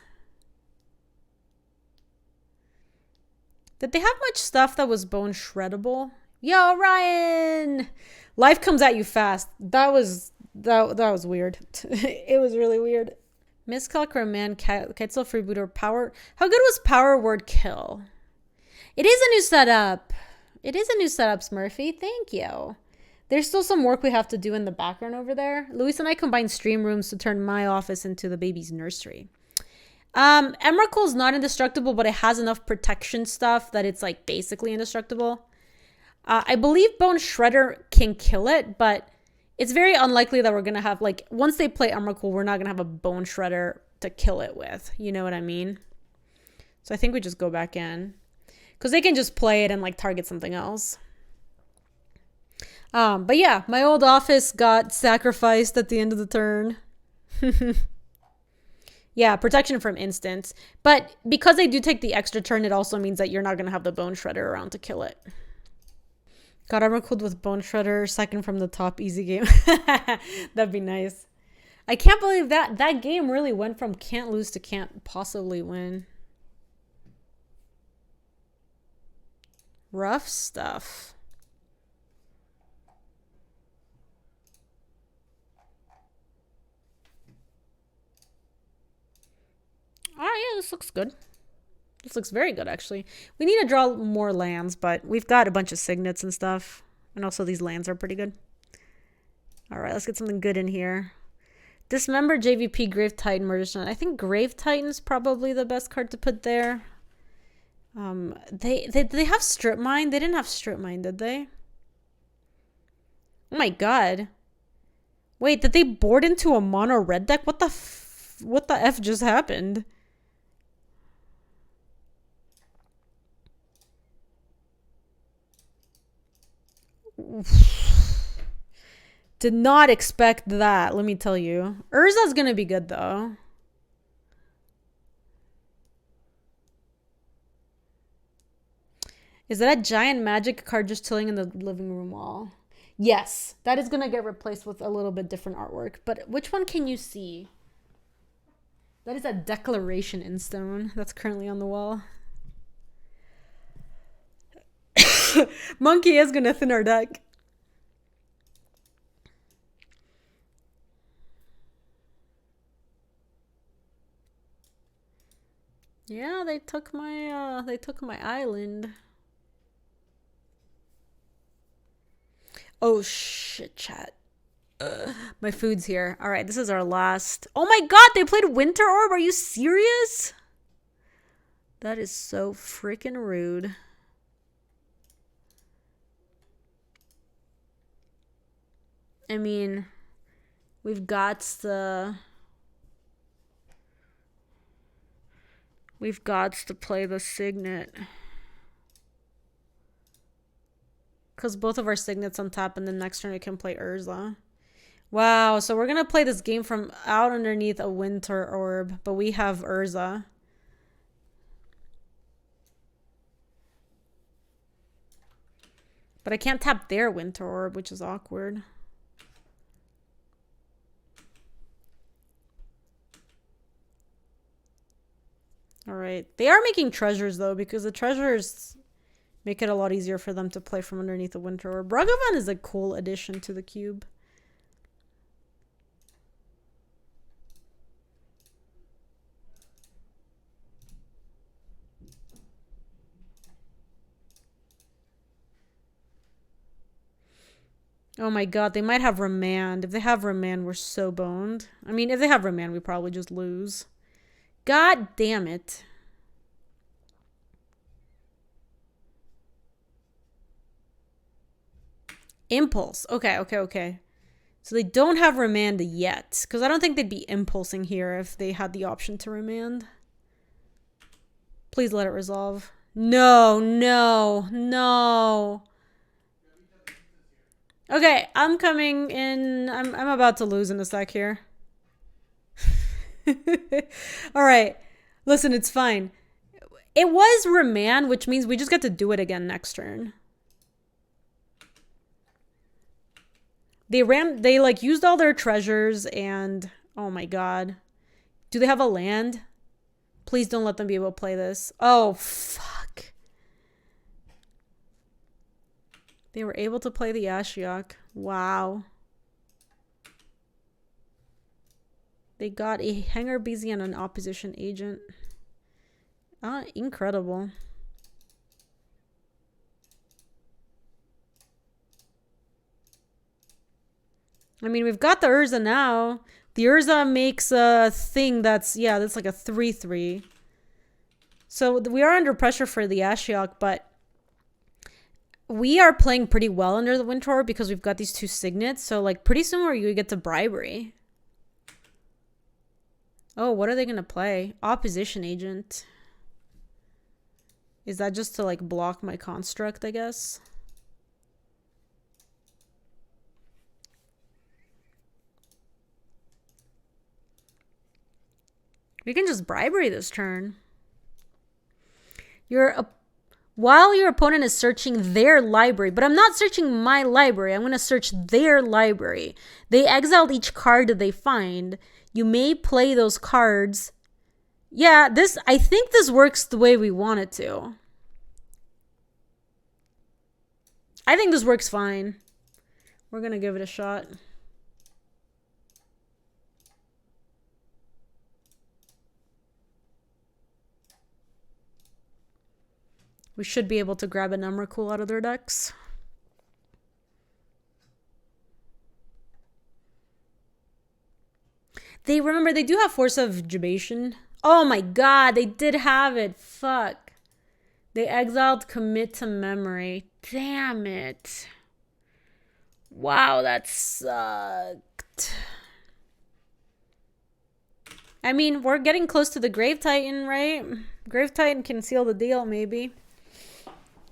Did they have much stuff that was bone shreddable? Yo, Ryan! Life comes at you fast. That was weird. It was really weird. Miscalc Roman, Ketzel Freebooter, Power. How good was Power Word Kill? It is a new setup. It is a new setup, Smurfy. Thank you. There's still some work we have to do in the background over there. Luis and I combined stream rooms to turn my office into the baby's nursery. Emrakul is not indestructible, but it has enough protection stuff that it's like basically indestructible. I believe Bone Shredder can kill it, but it's very unlikely that we're going to have, like, once they play Emrakul, we're not going to have a Bone Shredder to kill it with. You know what I mean? So I think we just go back in. Because they can just play it and, like, target something else. But yeah, my old office got sacrificed at the end of the turn. Yeah, protection from instants. But because they do take the extra turn, it also means that you're not going to have the Bone Shredder around to kill it. Got armor cooled with Bone Shredder, second from the top, easy game. That'd be nice. I can't believe that game really went from can't lose to can't possibly win. Rough stuff. Oh, yeah, this looks good. This looks very good, actually. We need to draw more lands, but we've got a bunch of signets and stuff. And also these lands are pretty good. All right, let's get something good in here. Dismember JVP Grave Titan Murder. I think Grave Titan's probably the best card to put there. They have Strip Mine? They didn't have Strip Mine, did they? Oh my god. Wait, did they board into a mono red deck? What the F just happened? Did not expect that, let me tell you. Urza's gonna be good though. Is that a giant magic card just chilling in the living room wall? Yes, that is gonna get replaced with a little bit different artwork. But which one can you see? That is a Declaration in stone that's currently on the wall. Monkey is gonna thin our deck. Yeah, they took my island. Oh shit, chat. My food's here. All right, this is our last. Oh my god, they played Winter Orb. Are you serious? That is so freaking rude. I mean, we've got to play the Signet. Because both of our Signets on top, and then next turn we can play Urza. Wow, so we're going to play this game from out underneath a Winter Orb, but we have Urza. But I can't tap their Winter Orb, which is awkward. Alright. They are making treasures, though, because the treasures make it a lot easier for them to play from underneath the Winter Orb. Ragavan is a cool addition to the cube. Oh my god, they might have Remand. If they have Remand, we're so boned. I mean, if they have Remand, we probably just lose. God damn it. Impulse. Okay. So they don't have Remand yet. Because I don't think they'd be impulsing here if they had the option to Remand. Please let it resolve. No. Okay, I'm coming in. I'm about to lose in a sec here. Alright. Listen, it's fine. It was Remand, which means we just get to do it again next turn. They like used all their treasures and oh my god. Do they have a land? Please don't let them be able to play this. Oh fuck. They were able to play the Ashiok. Wow. They got a Hanger BZ and an opposition agent. Incredible. I mean, we've got the Urza now. The Urza makes a thing that's like a 3/3. So we are under pressure for the Ashiok, but we are playing pretty well under the Winter Orb because we've got these two Signets. So like pretty soon we get to Bribery. Oh, what are they going to play? Opposition agent. Is that just to like block my construct, I guess? We can just bribery this turn. While your opponent is searching their library, but I'm not searching my library. I'm going to search their library. They exiled each card that they find. You may play those cards. Yeah, I think this works the way we want it to. I think this works fine. We're going to give it a shot. We should be able to grab a Numracool out of their decks. Remember, they do have Force of Jubation. Oh my god, they did have it. Fuck. They exiled Commit to Memory. Damn it. Wow, that sucked. I mean, we're getting close to the Grave Titan, right? Grave Titan can seal the deal, maybe.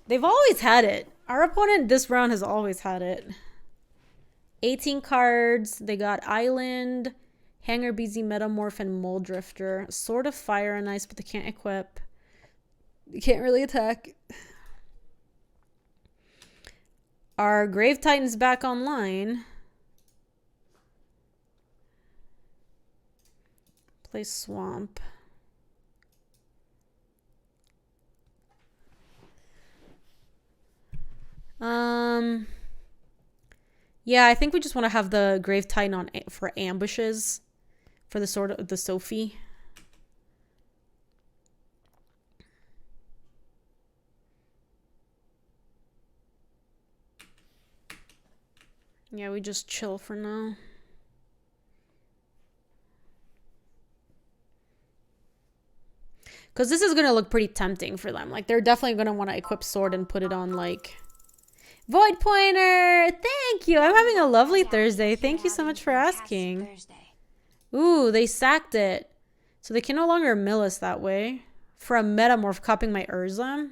They've always had it. Our opponent this round has always had it. 18 cards. They got Island, Hanger BZ, Metamorph, and Mold Drifter. Sword of Fire and Ice, but they can't equip. They can't really attack. Our Grave Titan's back online. Play Swamp. Yeah, I think we just want to have the Grave Titan on for ambushes for the Sword of the Sophie. Yeah, we just chill for now. Because this is going to look pretty tempting for them. Like, they're definitely going to want to equip Sword and put it on, like... Void Pointer! Thank you! I'm having a lovely Thursday. Thank you so much for asking. Ooh, they sacked it. So they can no longer mill us that way. For a Metamorph copying my Urza.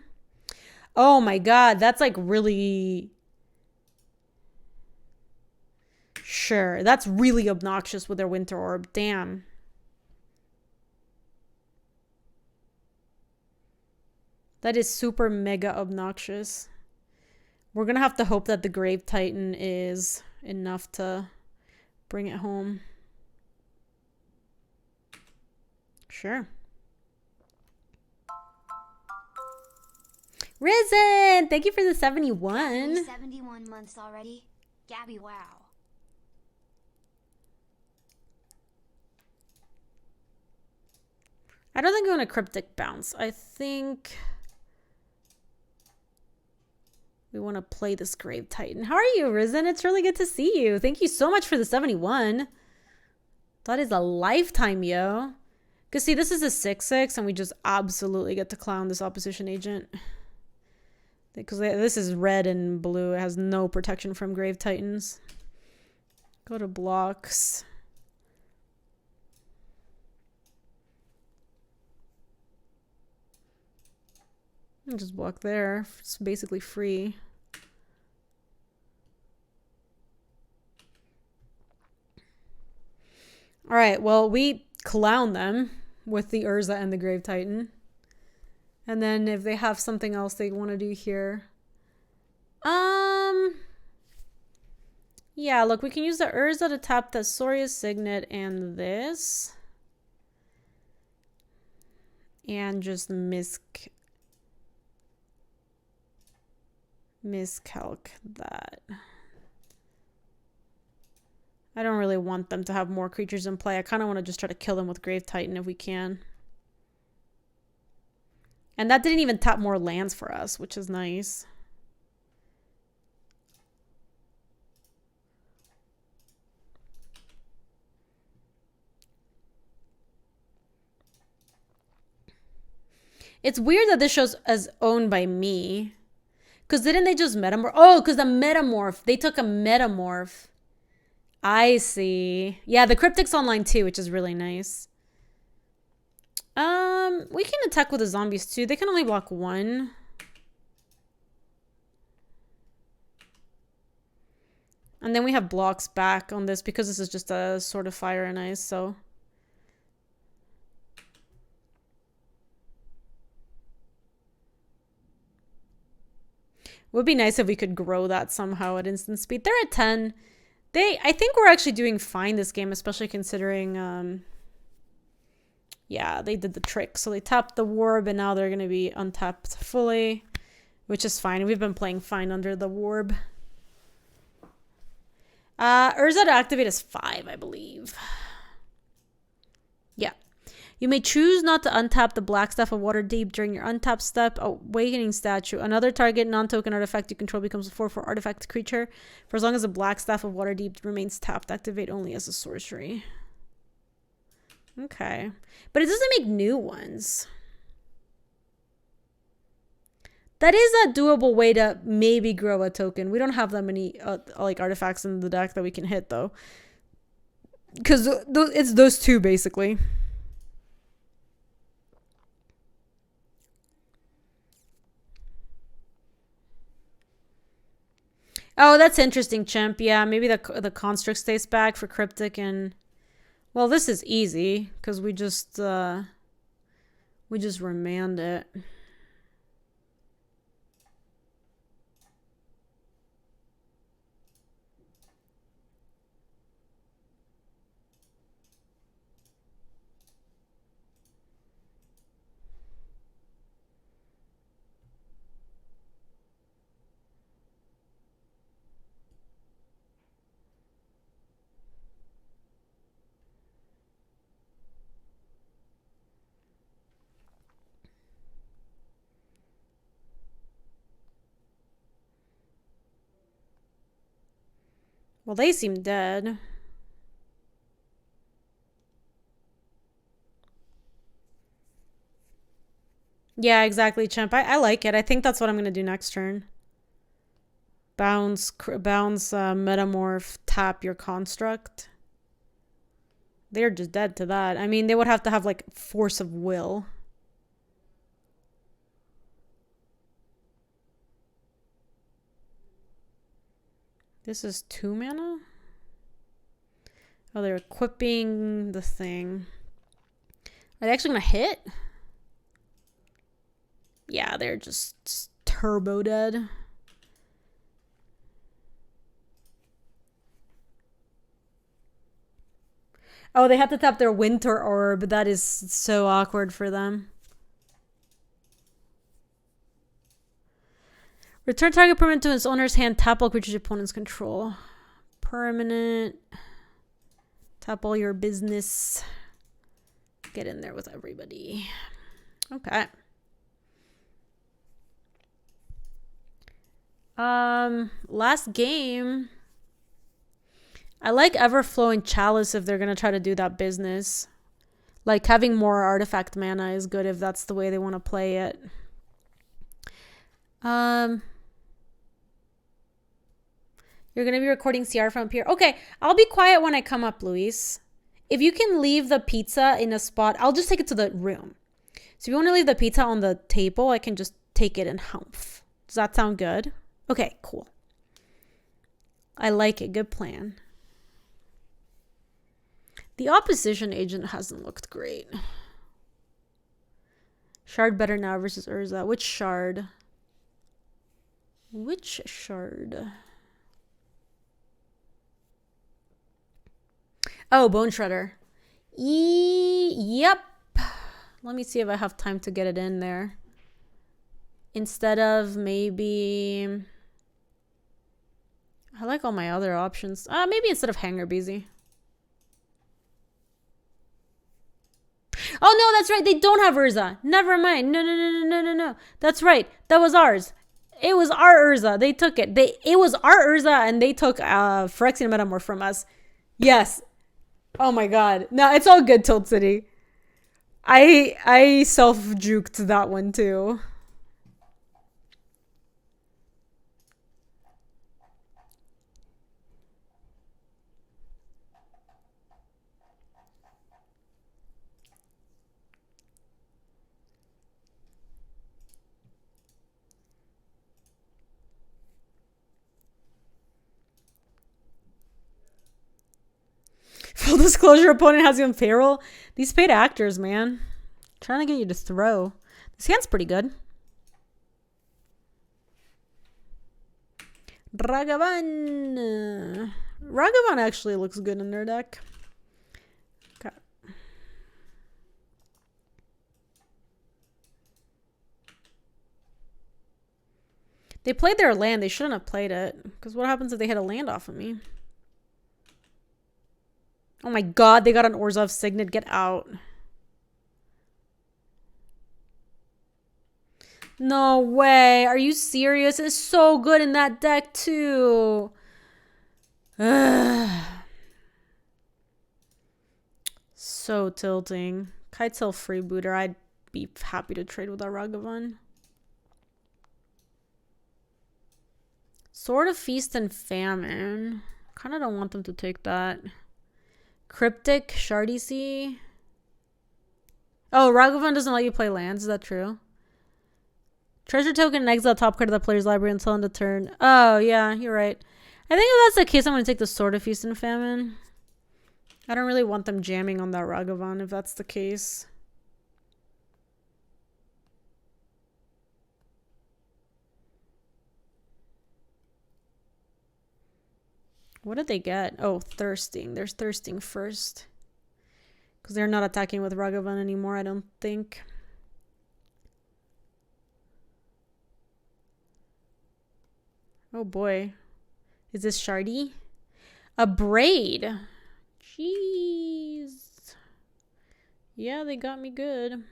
Oh my god, that's like really... Sure, that's really obnoxious with their Winter Orb. Damn. That is super mega obnoxious. We're going to have to hope that the Grave Titan is enough to bring it home. Sure. Risen! Thank you for the 71. 71 months already? Gaby, wow. I don't think I'm going to Cryptic Bounce. I think... we want to play this Grave Titan. How are you, Risen? It's really good to see you. Thank you so much for the 71. That is a lifetime, yo. Because see, this is a 6/6, and we just absolutely get to clown this opposition agent. Because this is red and blue. It has no protection from Grave Titans. Go to blocks. And just block there. It's basically free. All right, well, we clown them with the Urza and the Grave Titan. And then if they have something else they want to do here. Yeah, look, we can use the Urza to tap the Soria Signet and this. And just miscalc that. I don't really want them to have more creatures in play. I kind of want to just try to kill them with Grave Titan if we can. And that didn't even tap more lands for us, which is nice. It's weird that this shows as owned by me. Because didn't they just Metamorph? Oh, because the Metamorph. They took a Metamorph. I see. Yeah, the Cryptic's online too, which is really nice. We can attack with the zombies too. They can only block one. And then we have blocks back on this because this is just a Sword of Fire and Ice, so. Would be nice if we could grow that somehow at instant speed. They're at 10. I think we're actually doing fine this game, especially considering, yeah, they did the trick. So they tapped the Warb, and now they're going to be untapped fully, which is fine. We've been playing fine under the Warb. Urza to activate is 5, I believe. Yeah. You may choose not to untap the Black Staff of Waterdeep during your untap step. Awakening Statue. Another target non-token artifact you control becomes a 4/4 artifact creature for as long as the Black Staff of Waterdeep remains tapped. Activate only as a sorcery. Okay. But it doesn't make new ones. That is a doable way to maybe grow a token. We don't have that many like artifacts in the deck that we can hit though. Because it's those two basically. Oh, that's interesting, Chimp. Yeah, maybe the construct stays back for Cryptic and... Well, this is easy, because we just remand it. Well, they seem dead. Yeah, exactly, Chimp. I like it. I think that's what I'm going to do next turn. Bounce, metamorph, tap your construct. They're just dead to that. I mean, they would have to have, like, force of will. This is 2 mana? Oh, they're equipping the thing. Are they actually going to hit? Yeah, they're just turbo dead. Oh, they have to tap their Winter Orb. That is so awkward for them. Return target permanent to its owner's hand. Tap all creatures your opponent's control. Permanent. Tap all your business. Get in there with everybody. Okay. Last game. I like Everflowing Chalice if they're going to try to do that business. Like, having more artifact mana is good if that's the way they want to play it. You're going to be recording CR from up here. Okay, I'll be quiet when I come up, Luis. If you can leave the pizza in a spot, I'll just take it to the room. So if you want to leave the pizza on the table, I can just take it and humph. Does that sound good? Okay, cool. I like it. Good plan. The opposition agent hasn't looked great. Shard better now versus Urza. Which shard? Which shard? Oh, Bone Shredder. Yep. Let me see if I have time to get it in there. Instead of maybe... I like all my other options. Maybe instead of Hanger Beezy. Oh, no, that's right. They don't have Urza. Never mind. No. That's right. That was ours. It was our Urza. They took it. It was our Urza, and they took Phyrexian Metamorph from us. Yes. Oh, my God. No, it's all good, Tilt City. I self-juked that one, too. Full disclosure, opponent has you on payroll. These paid actors, man. Trying to get you to throw. This hand's pretty good. Ragavan. Ragavan actually looks good in their deck. Okay. They played their land. They shouldn't have played it. Because what happens if they hit a land off of me? Oh my god, they got an Orzhov Signet. Get out. No way. Are you serious? It's so good in that deck too. So tilting. Kitesail Freebooter. I'd be happy to trade with our Ragavan. Sword of Feast and Famine. Kind of don't want them to take that. Cryptic Shardy. Oh, Ragavan doesn't let you play lands. Is that true? Treasure token and exile top card of the player's library until end of turn. Oh, yeah, you're right. I think if that's the case, I'm going to take the Sword of Feast and Famine. I don't really want them jamming on that Ragavan if that's the case. What did they get? Oh, Thirsting. There's Thirsting first. Because they're not attacking with Ragavan anymore, I don't think. Oh boy. Is this Shardy? A Braid. Jeez. Yeah, they got me good.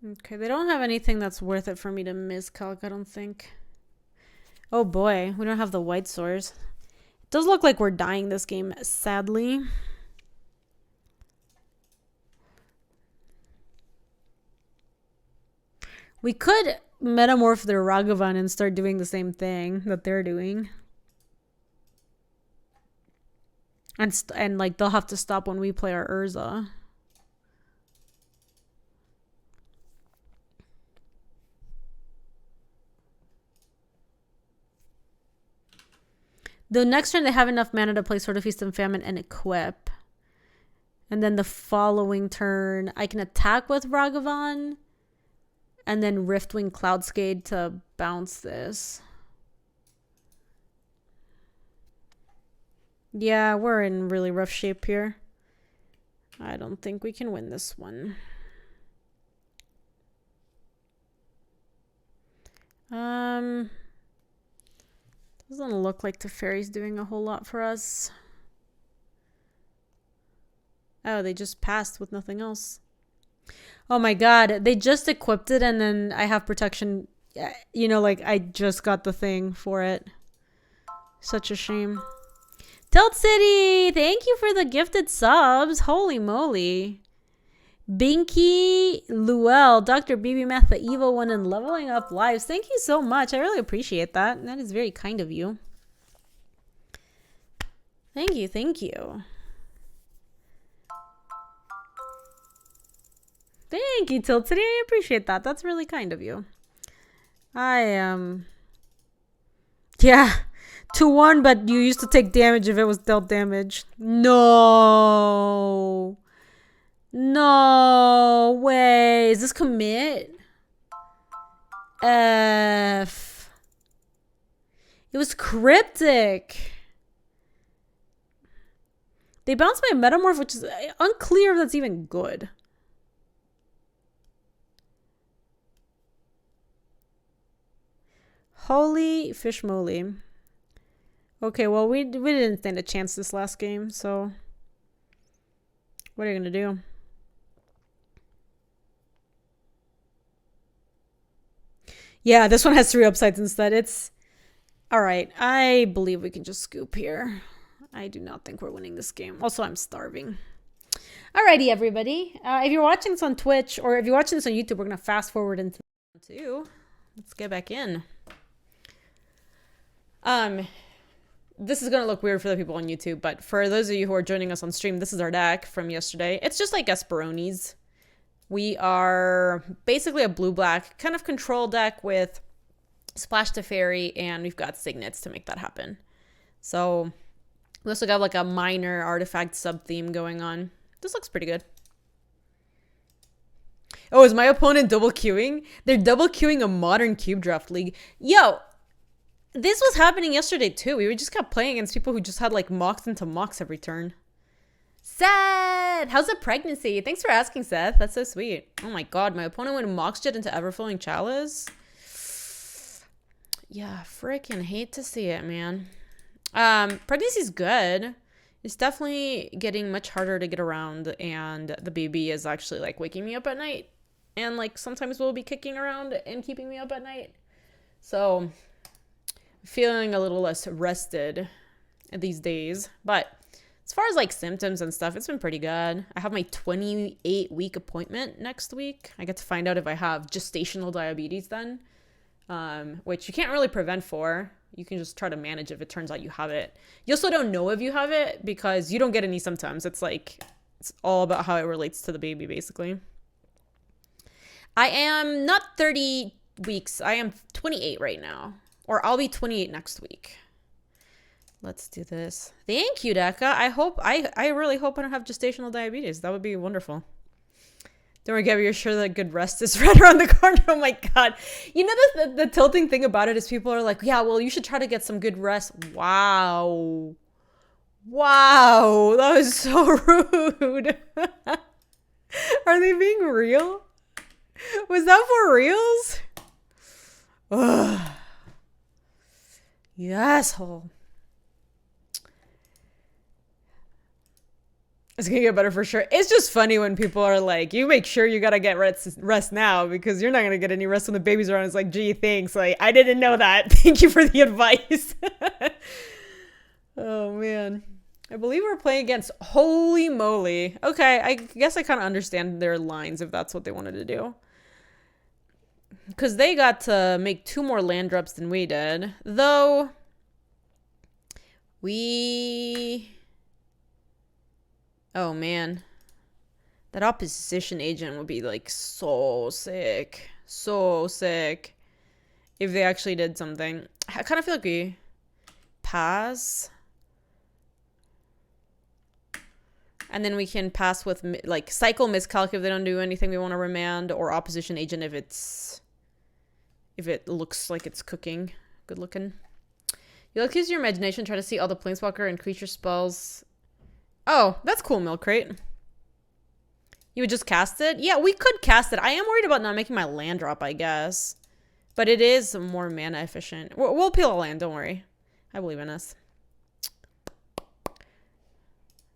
Okay, they don't have anything that's worth it for me to miscalc, I don't think. Oh boy, we don't have the white swords. It does look like we're dying this game, sadly. We could metamorph their Ragavan and start doing the same thing that they're doing. And like, they'll have to stop when we play our Urza. The next turn, they have enough mana to play Sword of Feast and Famine and equip. And then the following turn, I can attack with Ragavan. And then Riftwing Cloudscade to bounce this. Yeah, we're in really rough shape here. I don't think we can win this one. Doesn't look like Teferi's doing a whole lot for us. Oh, they just passed with nothing else. Oh my god, they just equipped it and then I have protection. You know, like I just got the thing for it. Such a shame. Tilt City, thank you for the gifted subs. Holy moly. Binky Luel, Dr. BB Math, the evil one, and Leveling Up Lives. Thank you so much. I really appreciate that. That is very kind of you. Thank you, thank you. Thank you, Tilt City. I appreciate that. That's really kind of you. Yeah. 2-1, but you used to take damage if it was dealt damage. No. No way. Is this commit? F. It was cryptic. They bounced my Metamorph, which is unclear if that's even good. Holy fish moly. Okay, well, we didn't stand a chance this last game, so what are you going to do? Yeah, this one has 3 upsides instead. It's all right. I believe we can just scoop here. I do not think we're winning this game. Also, I'm starving. Alrighty, everybody. If you're watching this on Twitch or if you're watching this on YouTube, we're going to fast forward into round 2. Let's get back in. This is going to look weird for the people on YouTube, but for those of you who are joining us on stream, this is our deck from yesterday. It's just like Esperoni's. We are basically a blue-black kind of control deck with Splash Teferi, and we've got Signets to make that happen. So We also got like a minor artifact sub-theme going on. This looks pretty good. Oh, is my opponent double queuing? They're double queuing a modern cube draft league. Yo, this was happening yesterday too. We just kept playing against people who just had like mocks into mocks every turn. Seth! How's the pregnancy? Thanks for asking, Seth. That's so sweet. Oh my god, my opponent went mox jet into Everflowing Chalice. Yeah, freaking hate to see it, man. Pregnancy's good. It's definitely getting much harder to get around, and the baby is actually like waking me up at night. And like sometimes will be kicking around and keeping me up at night. So feeling a little less rested these days. But as far as like symptoms and stuff, it's been pretty good. I have my 28-week appointment next week. I get to find out if I have gestational diabetes then, which you can't really prevent for. You can just try to manage if it turns out you have it. You also don't know if you have it because you don't get any symptoms. It's like, it's all about how it relates to the baby, basically. I am not 30 weeks. I am 28 right now. Or I'll be 28 next week. Let's do this. Thank you, Deka. I really hope I don't have gestational diabetes. That would be wonderful. Don't worry, Gaby, you're sure that good rest is right around the corner. Oh my god. You know, the tilting thing about it is people are like, yeah, well, you should try to get some good rest. Wow. Wow. That was so rude. Are they being real? Was that for reals? Ugh. You asshole. It's gonna get better for sure. It's just funny when people are like, you make sure you gotta get rest now because you're not gonna get any rest when the baby's around. It's like, gee, thanks. Like, I didn't know that. Thank you for the advice. Oh, man. I believe we're playing against... Holy moly. Okay, I guess I kind of understand their lines if that's what they wanted to do. Because they got to make 2 more land drops than we did. Though... Oh, man. That opposition agent would be, like, so sick. So sick. If they actually did something. I kind of feel like we pass. And then we can pass with, like, cycle miscalc if they don't do anything we want to remand. Or opposition agent if it looks like it's cooking. Good looking. You like to use your imagination, try to see all the planeswalker and creature spells. Oh, that's cool, Milk Crate. You would just cast it? Yeah, we could cast it. I am worried about not making my land drop, I guess. But it is more mana efficient. We'll peel a land, don't worry. I believe in us.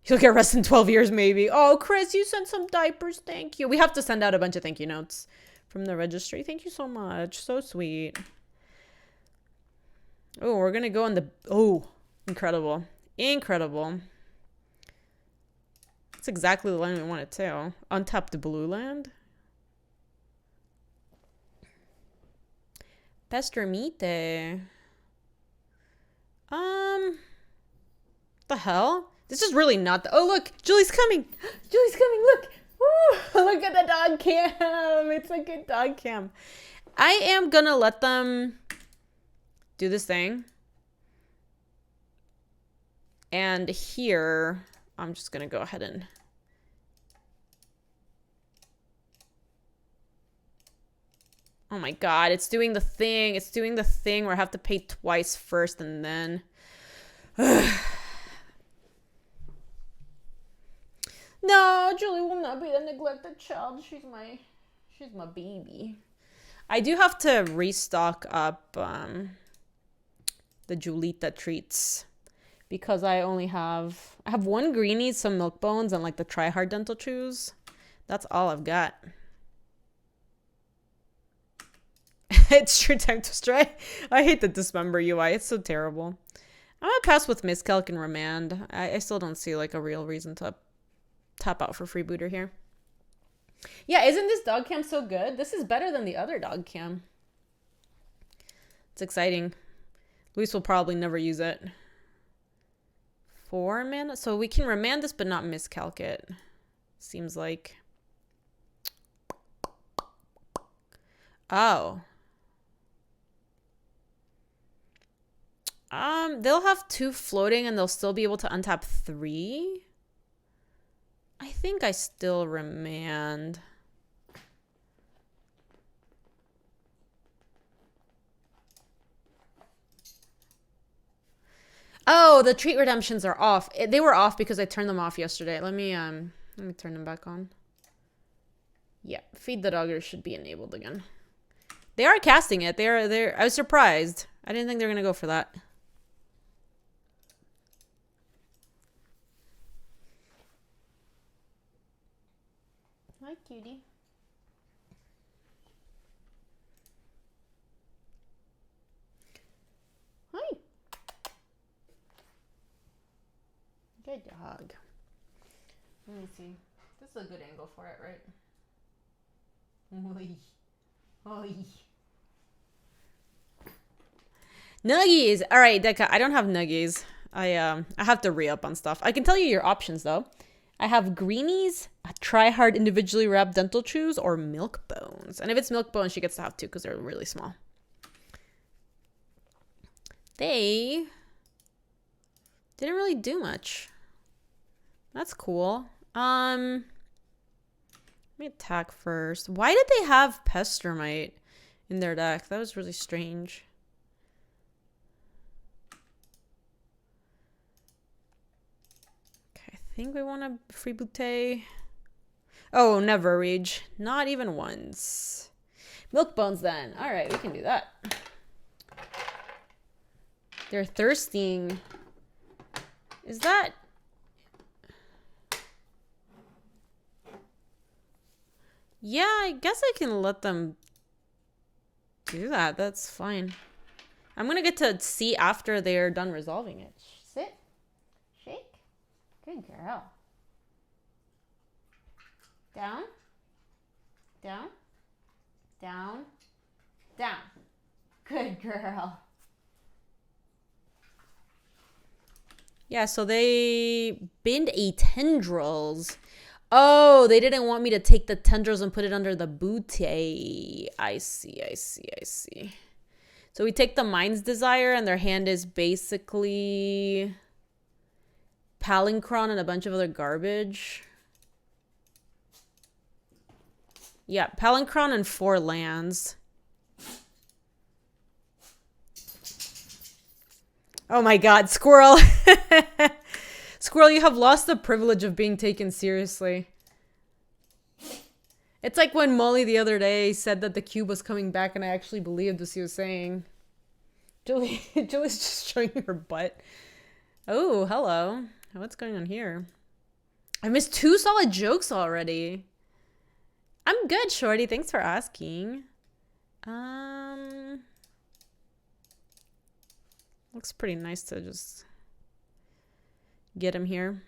You'll get rest in 12 years, maybe. Oh, Chris, you sent some diapers. Thank you. We have to send out a bunch of thank you notes from the registry. Thank you so much. So sweet. Oh, we're going to go on the... Oh, incredible. Incredible. That's exactly the line we wanted too. Untap the blue land. Pestromite. The hell? This is really not the... Oh, look! Julie's coming! Julie's coming! Look! Woo! Look at the dog cam! It's a good dog cam. I am gonna let them do this thing. And here... I'm just going to go ahead and... Oh my god, it's doing the thing. It's doing the thing where I have to pay twice first and then... No, Julie will not be the neglected child. She's my baby. I do have to restock up the Julita treats. Because I have 1 greenie, some milk bones, and like the Try Hard dental chews. That's all I've got. It's your time to strike. I hate the Dismember UI. It's so terrible. I'm gonna pass with Miscalc and Remand. I still don't see like a real reason to tap out for Freebooter here. Yeah, isn't this dog cam so good? This is better than the other dog cam. It's exciting. Luis will probably never use it. 4 mana? So we can remand this but not miscalc it. Seems like. Oh. They'll have 2 floating and they'll still be able to untap 3. I think I still remand. Oh, the treat redemptions are off. They were off because I turned them off yesterday. Let me turn them back on. Yeah, feed the doggers should be enabled again. They are casting it. They're I was surprised. I didn't think they were gonna go for that. Hi, cutie. Hi. Good dog. Let me see. This is a good angle for it, right? Oy. Oy. Nuggies! Alright, Deca, I don't have nuggies. I have to re-up on stuff. I can tell you your options, though. I have greenies, try hard individually wrapped dental chews, or milk bones. And if it's milk bones, she gets to have 2 because they're really small. They didn't really do much. That's cool. Let me attack first. Why did they have Pestermite in their deck? That was really strange. Okay, I think we want a free boutte. Oh, never rage. Not even once. Milk bones then. All right, we can do that. They're thirsting. Is that... Yeah, I guess I can let them do that. That's fine. I'm going to get to see after they're done resolving it. Sit. Shake. Good girl. Down. Down. Down. Down. Good girl. Yeah, so they binned a tendrils. Oh, they didn't want me to take the tendrils and put it under the boutte. I see. So we take the Mind's Desire, and their hand is basically Palinchron and a bunch of other garbage. Yeah, Palinchron and 4 lands. Oh my god, Squirrel. Squirrel, you have lost the privilege of being taken seriously. It's like when Molly the other day said that the cube was coming back and I actually believed what she was saying. Julie's just showing her butt. Oh, hello. What's going on here? I missed 2 solid jokes already. I'm good, Shorty. Thanks for asking. Looks pretty nice to just get him here.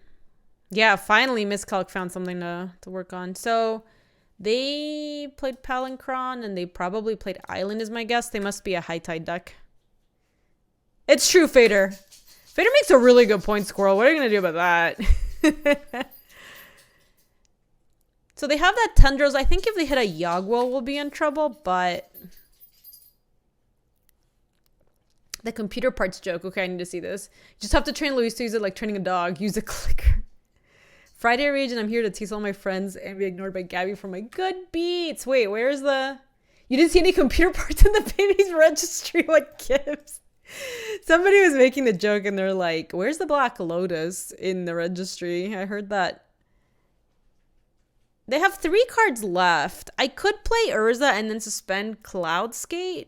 Yeah, finally Miscalc found something to work on. So they played Palinchron and they probably played Island is my guess. They must be a high tide deck. It's true, Fader. Fader makes a really good point, Squirrel. What are you going to do about that? So they have that Tendrils. I think if they hit a Yagwell, we'll be in trouble, but... The computer parts joke. Okay, I need to see this. You just have to train Luis to use it like training a dog. Use a clicker. Friday Rage, and I'm here to tease all my friends and be ignored by Gabby for my good beats. Wait, where's the... You didn't see any computer parts in the baby's registry? What gives? Somebody was making the joke and they're like, where's the Black Lotus in the registry? I heard that. They have 3 cards left. I could play Urza and then suspend Cloud Skate.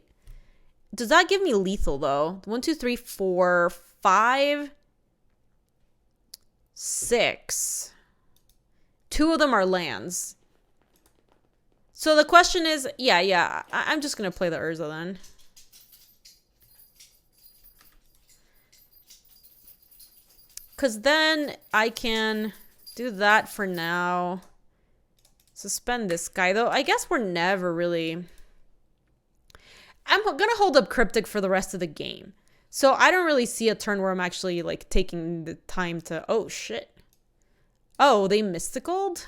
Does that give me lethal, though? 1, 2, 3, 4, 5, 6. 2 of them are lands. So the question is, yeah. I'm just going to play the Urza then. Because then I can do that for now. Suspend this guy, though. I guess we're never really... I'm going to hold up Cryptic for the rest of the game. So I don't really see a turn where I'm actually, like, taking the time to... Oh, shit. Oh, they Mysticaled?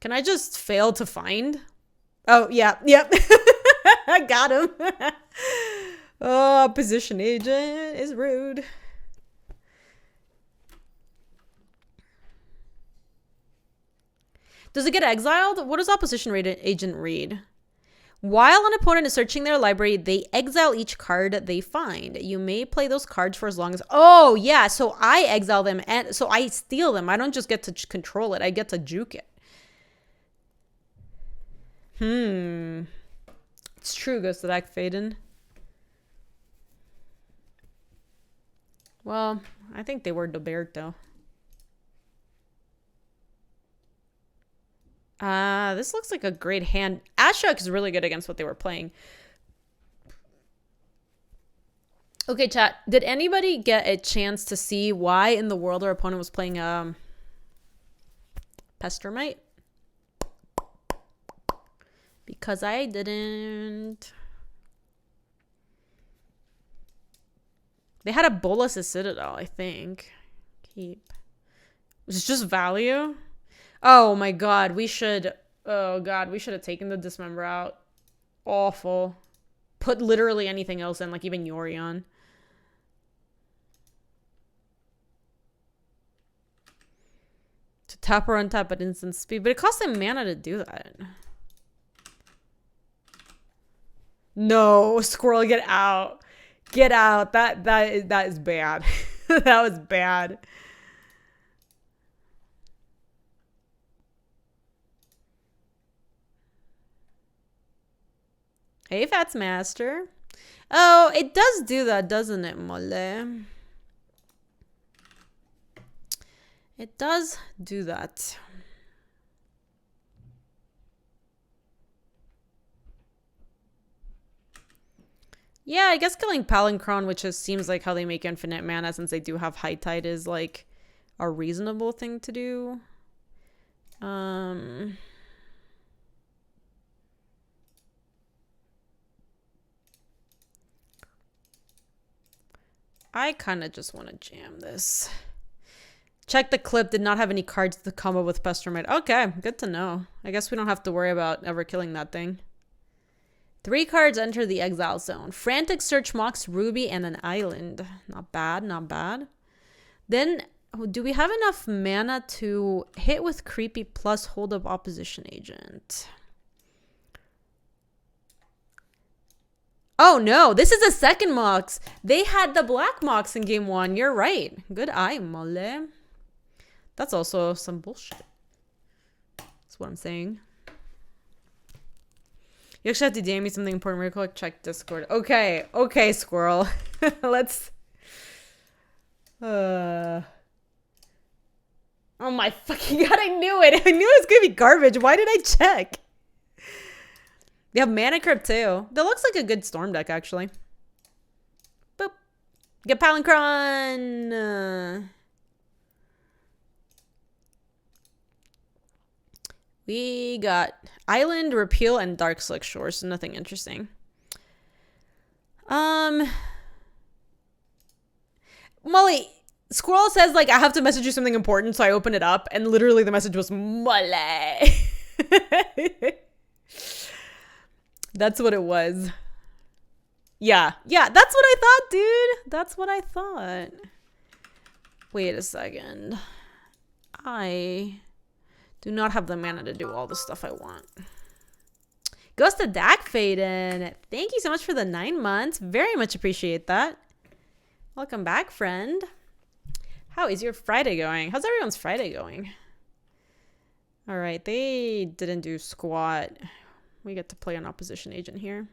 Can I just fail to find? Oh, yeah. Yep. I got him. Oh, opposition agent is rude. Does it get exiled? What does opposition agent read? While an opponent is searching their library, they exile each card they find. You may play those cards for as long as... Oh, yeah. So I exile them, and so I steal them. I don't just get to control it. I get to juke it. It's true, Ghost of Dak Faden. Well, I think they were Doberto. This looks like a great hand. Ashok is really good against what they were playing. Okay, chat. Did anybody get a chance to see why in the world our opponent was playing Pestermite? Because I didn't. They had a Bolas' Citadel, I think. Keep. It's just value? Oh my god, we should... Oh god, we should have taken the Dismember out. Awful. Put literally anything else in, like even Yorion. To tap or untap at instant speed. But it costs them mana to do that. No, Squirrel, get out. Get out. That is bad. That was bad. Hey, Fats Master. Oh, it does do that, doesn't it, Mole? It does do that. Yeah, I guess killing Palancron, which just seems like how they make infinite mana since they do have High Tide, is like a reasonable thing to do. I kind of just want to jam this. Check the clip. Did not have any cards to combo with Pestermite. Okay, good to know. I guess we don't have to worry about ever killing that thing. 3 cards enter the exile zone. Frantic Search, Mox, Ruby, and an island. Not bad, not bad. Then, do we have enough mana to hit with Creepy plus hold up opposition agent? Oh no, this is a second Mox. They had the black Mox in game 1. You're right. Good eye, Mole. That's also some bullshit. That's what I'm saying. You actually have to DM me something important real quick. Check Discord. Okay. Okay, Squirrel. Let's... Oh my fucking god, I knew it. I knew it was gonna be garbage. Why did I check? They have Mana Crypt too. That looks like a good Storm deck, actually. Boop. Get Palancron. We got Island, Repeal, and Dark Slick Shores. So nothing interesting. Molly, Squirrel says, like, I have to message you something important, so I open it up, and literally the message was, Molly. That's what it was. Yeah, that's what I thought, dude. That's what I thought. Wait a second. I do not have the mana to do all the stuff I want. Ghost of Dak Faden. Thank you so much for the 9 months. Very much appreciate that. Welcome back, friend. How is your Friday going? How's everyone's Friday going? All right, they didn't do squat. We get to play an opposition agent here.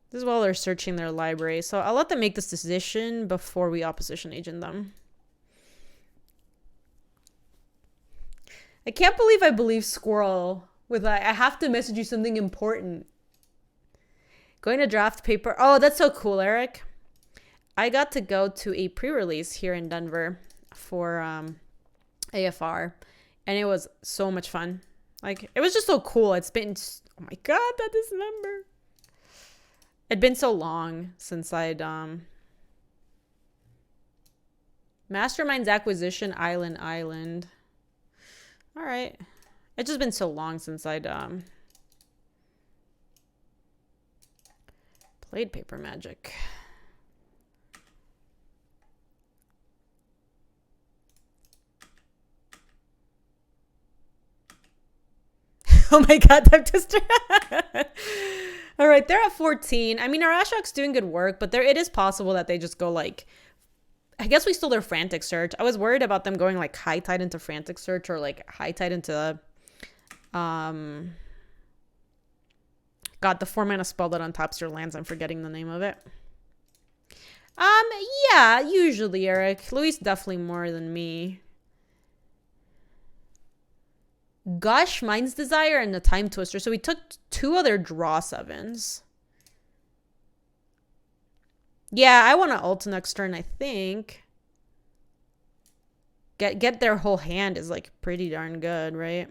This is while they're searching their library. So I'll let them make this decision before we opposition agent them. I can't believe I believe Squirrel with I have to message you something important. Going to draft paper. Oh, that's so cool, Eric. I got to go to a pre-release here in Denver for AFR, and it was so much fun. Like, it was just so cool. It's been, oh my god, that Dismember. It'd been so long since I'd Mastermind's Acquisition Island. All right. It's just been so long since I'd played Paper Magic. Oh my god, I've just... All right, they're at 14. I mean, our Ashok's doing good work, but it is possible that they just go like... I guess we stole their Frantic Search. I was worried about them going like High Tide into Frantic Search or like High Tide into... God, the 4-mana spell that untaps your lands. I'm forgetting the name of it. Yeah, usually, Eric. Luis definitely more than me. Gush, Mind's Desire, and the Time Twister. So we took 2 other draw 7s. Yeah, I want to ult next turn, I think. Get their whole hand is like pretty darn good, right?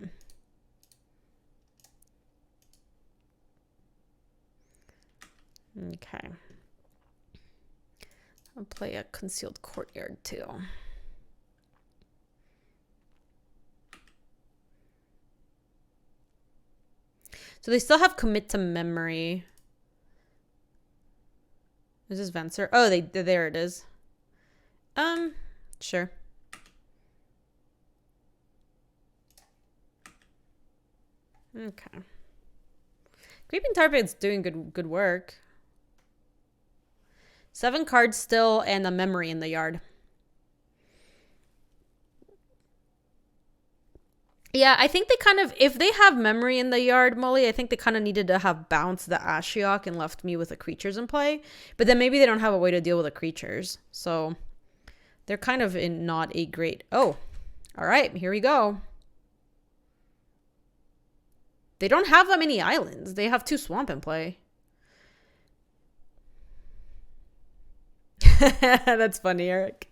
Okay. I'll play a Concealed Courtyard too. So they still have Commit to Memory. Is this Venser? Oh, there it is. Sure. Okay. Creeping Tar Pit's doing good work. 7 cards still and a memory in the yard. Yeah, I think they kind of, if they have memory in the yard, Molly, I think they kind of needed to have bounced the Ashiok and left me with the creatures in play. But then maybe they don't have a way to deal with the creatures. So they're kind of in not a great... Oh, all right, here we go. They don't have that many islands. They have 2 swamp in play. That's funny, Eric.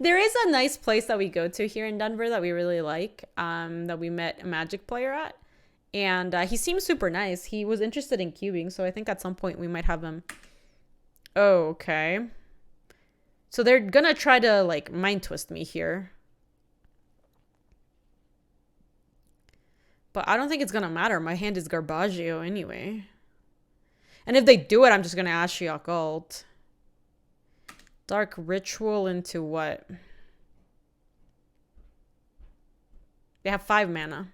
There is a nice place that we go to here in Denver that we really like, that we met a Magic player at. And he seems super nice. He was interested in cubing, so I think at some point we might have him. Oh, okay. So they're gonna try to, like, mind twist me here. But I don't think it's gonna matter. My hand is Garbaggio anyway. And if they do it, I'm just gonna Ashiok ult. Dark Ritual into what? They have 5 mana.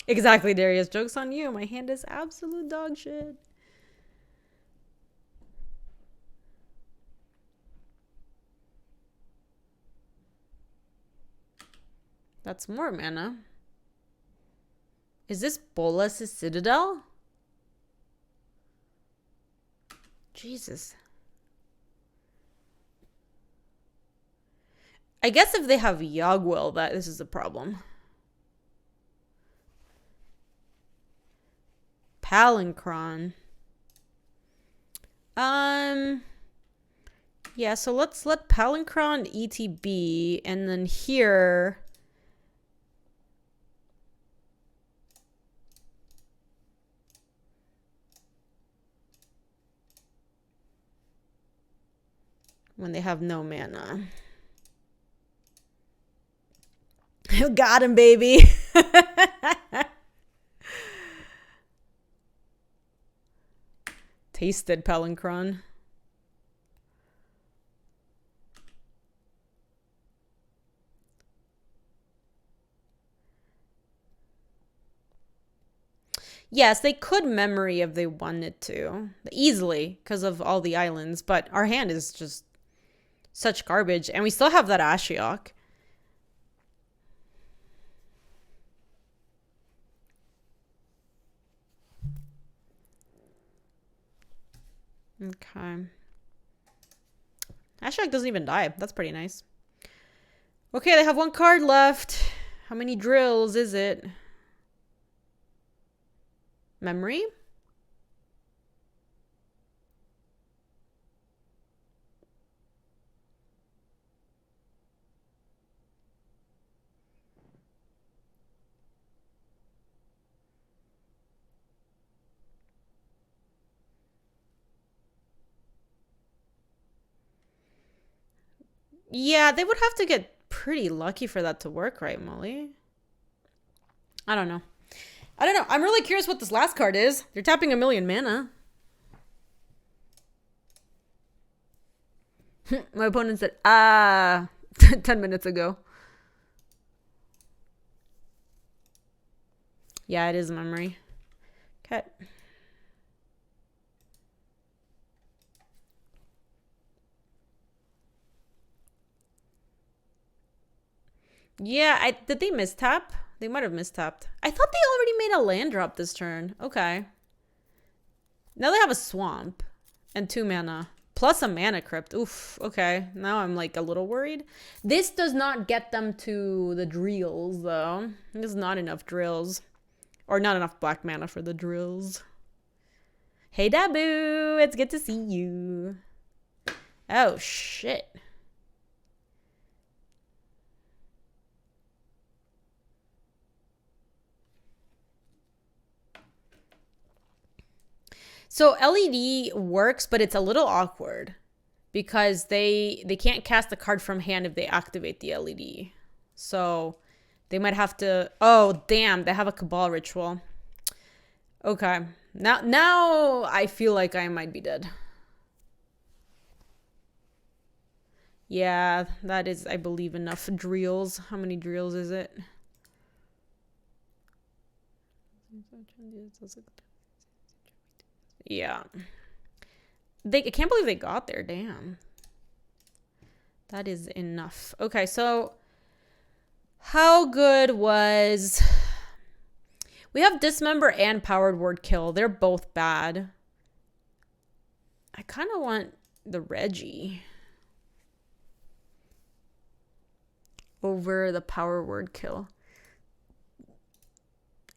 Exactly, Darius. Joke's on you. My hand is absolute dog shit. That's more mana. Is this Bolas' Citadel? Jesus. I guess if they have Yogwell, that this is a problem. Palancron. Yeah, so let's let Palancron ETB, and then here... when they have no mana. Got him, baby. Tasted Palancron. Yes, they could memory if they wanted to. Easily, because of all the islands. But our hand is just such garbage. And we still have that Ashiok. Okay. Ashiok doesn't even die. That's pretty nice. Okay, they have 1 card left. How many drills is it? Memory? Yeah, they would have to get pretty lucky for that to work, right, Molly? I don't know. I'm really curious what this last card is. You're tapping 1,000,000 mana. My opponent said, 10 minutes ago. Yeah, it is memory. Okay. Yeah, did they mistap? They might have mistapped. I thought they already made a land drop this turn. Okay. Now they have a swamp and 2 mana. Plus a mana crypt. Oof. Okay. Now I'm like a little worried. This does not get them to the drills though. There's not enough drills. Or not enough black mana for the drills. Hey Dabu, it's good to see you. Oh shit. So LED works, but it's a little awkward because they can't cast a card from hand if they activate the LED. So they might have to. Oh damn! They have a Cabal ritual. Okay, now I feel like I might be dead. Yeah, that is, I believe, enough drills. How many drills is it? Yeah. I can't believe they got there. Damn. That is enough. Okay, so how good was... We have Dismember and Powered Word Kill. They're both bad. I kind of want the Reggie over the Power Word Kill.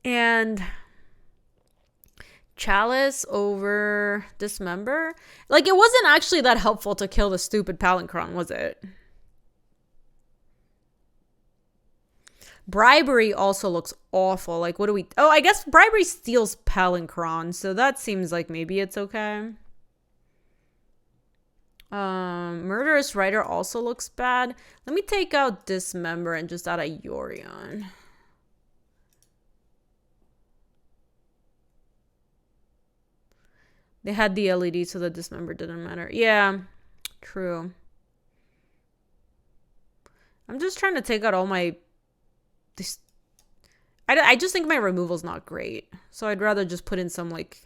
And Chalice over Dismember. Like, it wasn't actually that helpful to kill the stupid Palinchron, was it? Bribery also looks awful. Like, what do we... Oh, I guess Bribery steals Palinchron, so that seems like maybe it's okay. Murderous Rider also looks bad. Let me take out Dismember and just add a Yorion. They had the LED, so the Dismember didn't matter. Yeah, true. I'm just trying to take out all my... I just think my removal's not great. So I'd rather just put in some, like...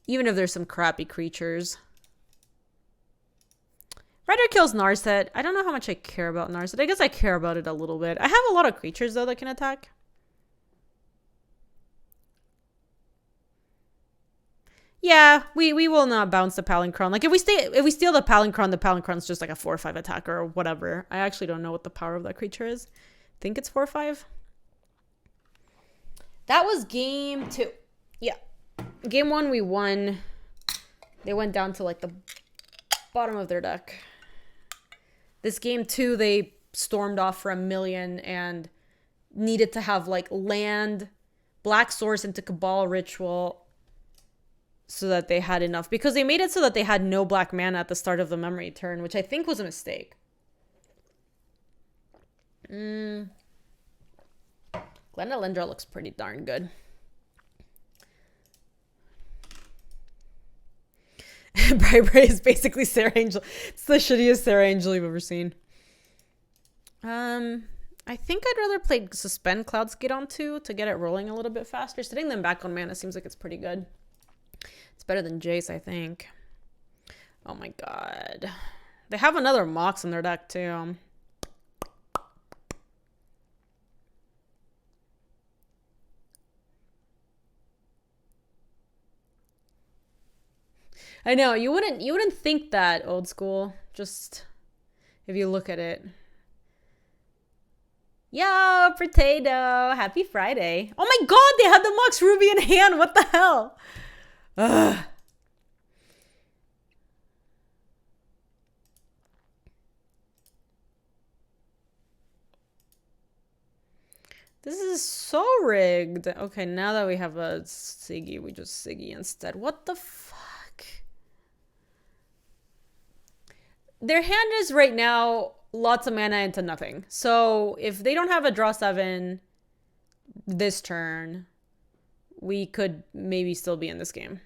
Even if there's some crappy creatures. Rider kills Narset. I don't know how much I care about Narset. I guess I care about it a little bit. I have a lot of creatures, though, that can attack. Yeah, we will not bounce the Palinchron. Like, if we steal the Palinchron's just like a 4/5 attacker or whatever. I actually don't know what the power of that creature is. I think it's 4/5. That was game 2. Yeah. Game 1 we won. They went down to like the bottom of their deck. This game 2 they stormed off for 1,000,000 and needed to have like land, Black Source into Cabal Ritual so that they had enough, because they made it so that they had no black mana at the start of the memory turn, which I think was a mistake. Glenalindra looks pretty darn good. Bribery is basically Sarah Angel. It's the shittiest Sarah Angel you've ever seen. I think I'd rather play Suspend Cloudskate on 2 to get it rolling a little bit faster. Setting them back on mana seems like it's pretty good. It's better than Jace, I think. Oh my god. They have another Mox in their deck, too. I know, you wouldn't think that, old school. Just if you look at it. Yo, Potato! Happy Friday. Oh my god, they had the Mox Ruby in hand! What the hell? Ugh. This is so rigged. Okay, now that we have a Siggy, we just Siggy instead. What the fuck? Their hand is right now lots of mana into nothing. So if they don't have a draw 7 this turn, we could maybe still be in this game.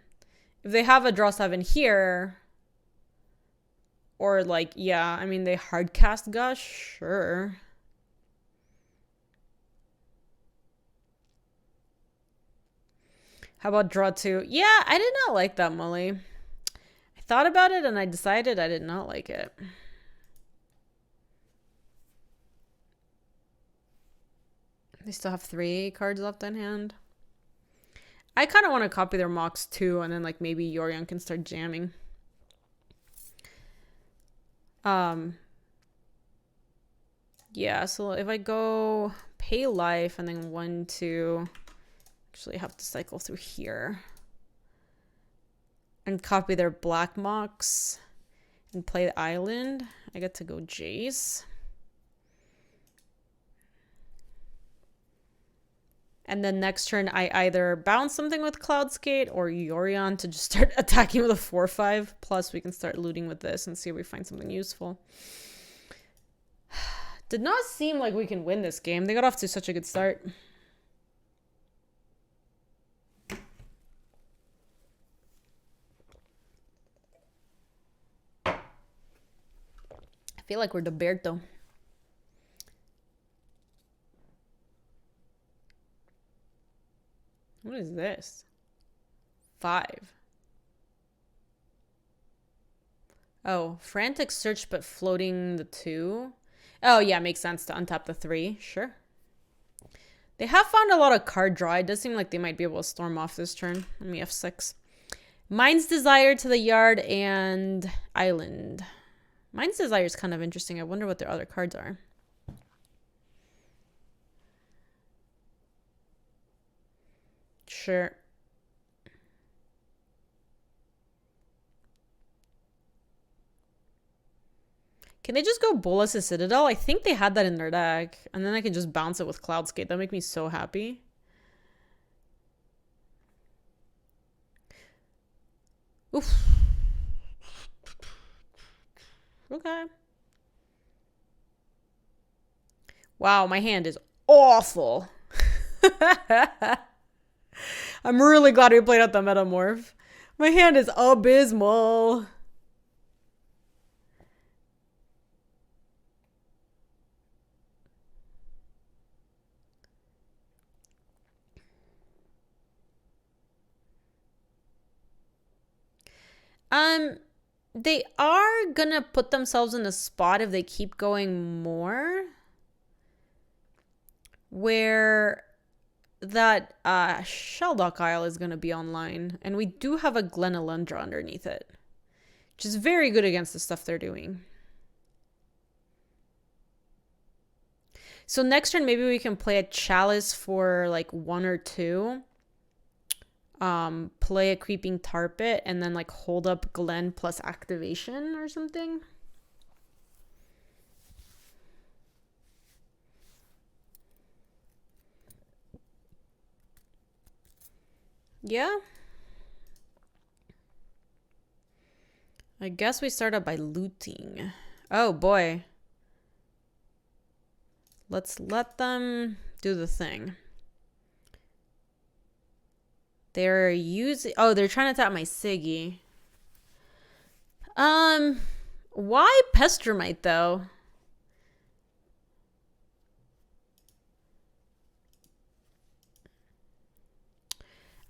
If they have a draw 7 here, or like, yeah, I mean, they hardcast Gush, sure. How about draw 2? Yeah, I did not like that, Molly. I thought about it and I decided I did not like it. They still have 3 cards left in hand. I kind of want to copy their mocks too, and then like maybe Yorion can start jamming. Yeah, so if I go pay life and then 1, 2, actually have to cycle through here and copy their black mocks and play the island, I get to go Jace. And then next turn, I either bounce something with Cloudskate or Yorion to just start attacking with a 4/5. Plus, we can start looting with this and see if we find something useful. Did not seem like we can win this game. They got off to such a good start. I feel like we're Roberto. What is this? 5. Oh, frantic search but floating the 2. Oh, yeah, makes sense to untap the 3. Sure. They have found a lot of card draw. It does seem like they might be able to storm off this turn. Let me F6. Mind's Desire to the yard and island. Mind's Desire is kind of interesting. I wonder what their other cards are. Sure. Can they just go Bolas' Citadel? I think they had that in their deck. And then I can just bounce it with Cloudskate. That'd make me so happy. Oof. Okay. Wow, my hand is awful. I'm really glad we played out the Metamorph. My hand is abysmal. They are gonna put themselves in a spot if they keep going more where that Shelldock Isle is gonna be online, and we do have a Glen Elendra underneath it, which is very good against the stuff they're doing. So next turn, maybe we can play a Chalice for like 1 or 2. Play a Creeping Tar Pit and then like hold up Glen plus activation or something. Yeah. I guess we start out by looting. Oh boy. Let's let them do the thing. They're using... Oh, they're trying to tap my Siggy. Why Pestermite, though?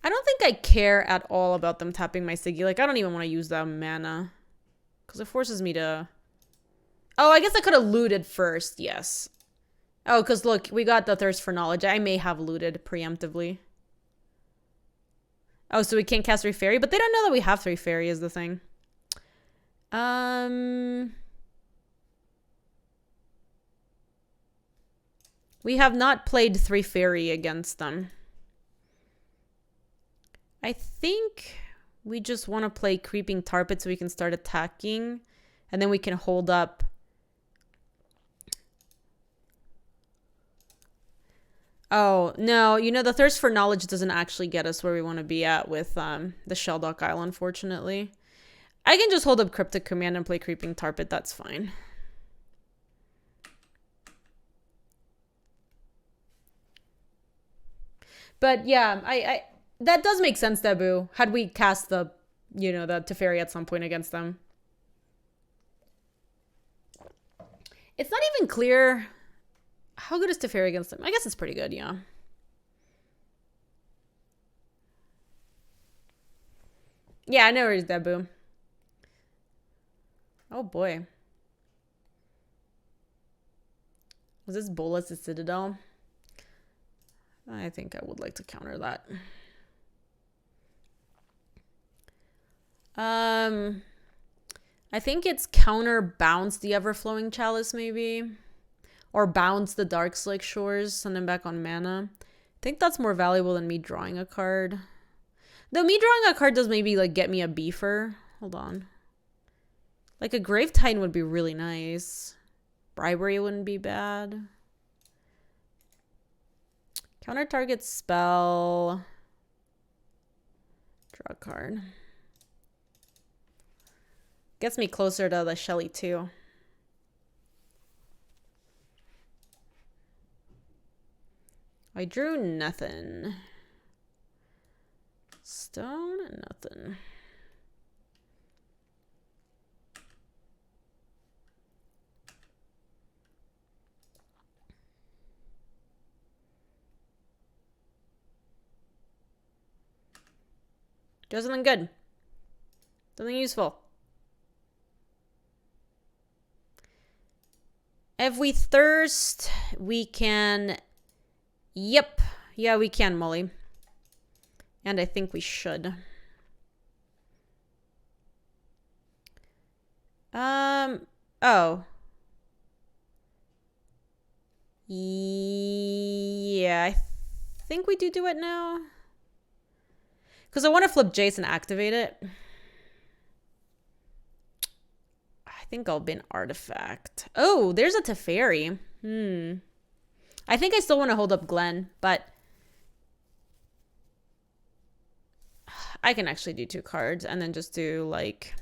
I don't think I care at all about them tapping my Siggy. Like, I don't even want to use that mana. Because it forces me to... Oh, I guess I could have looted first. Yes. Oh, because look, we got the Thirst for Knowledge. I may have looted preemptively. Oh, so we can't cast 3 Fairy? But they don't know that we have 3 Fairy is the thing. We have not played 3 Fairy against them. I think we just want to play Creeping Tar Pit so we can start attacking. And then we can hold up. Oh, no. You know, the Thirst for Knowledge doesn't actually get us where we want to be at with the Shelldock Isle, unfortunately. I can just hold up Cryptic Command and play Creeping Tar Pit. That's fine. But yeah, I that does make sense, Debu. Had we cast the, you know, the Teferi at some point against them. It's not even clear how good is Teferi against them. I guess it's pretty good, yeah. Yeah, I know where he's Debu. Oh boy. Was this Bolas the Citadel? I think I would like to counter that. I think it's counter bounce the Everflowing Chalice, maybe. Or bounce the Dark Slick Shores, send him back on mana. I think that's more valuable than me drawing a card. Though me drawing a card does maybe like get me a beefer. Hold on. Like a Grave Titan would be really nice. Bribery wouldn't be bad. Counter target spell. Draw a card. Gets me closer to the Shelly too. I drew nothing. Stone, nothing. Do something good. Something useful. If we thirst, we can... Yep. Yeah, we can, Molly. And I think we should. Oh. Yeah, I think we do it now. Because I want to flip Jace and activate it. I think I'll bin Artifact. Oh, there's a Teferi. I think I still want to hold up Glenn, but I can actually do 2 cards and then just do like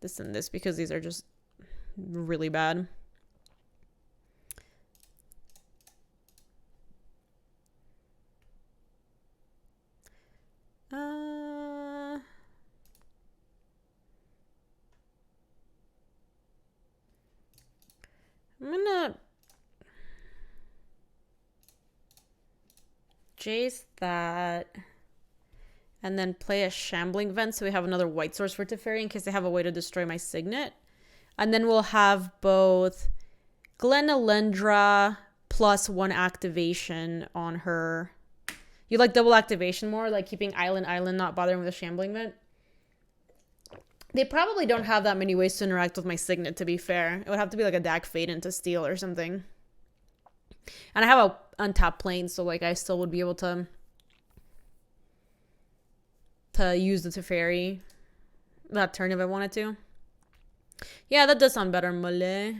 this and this because these are just really bad. I'm gonna Jace that and then play a Shambling Vent so we have another white source for Teferi in case they have a way to destroy my Signet. And then we'll have both Glen Elendra plus 1 activation on her. You like double activation more? Like keeping Island, not bothering with a Shambling Vent? They probably don't have that many ways to interact with my Signet, to be fair. It would have to be like a Dak Fade into Steel or something. And I have a untapped plane, so like I still would be able to use the Teferi that turn if I wanted to. Yeah, that does sound better, Mole.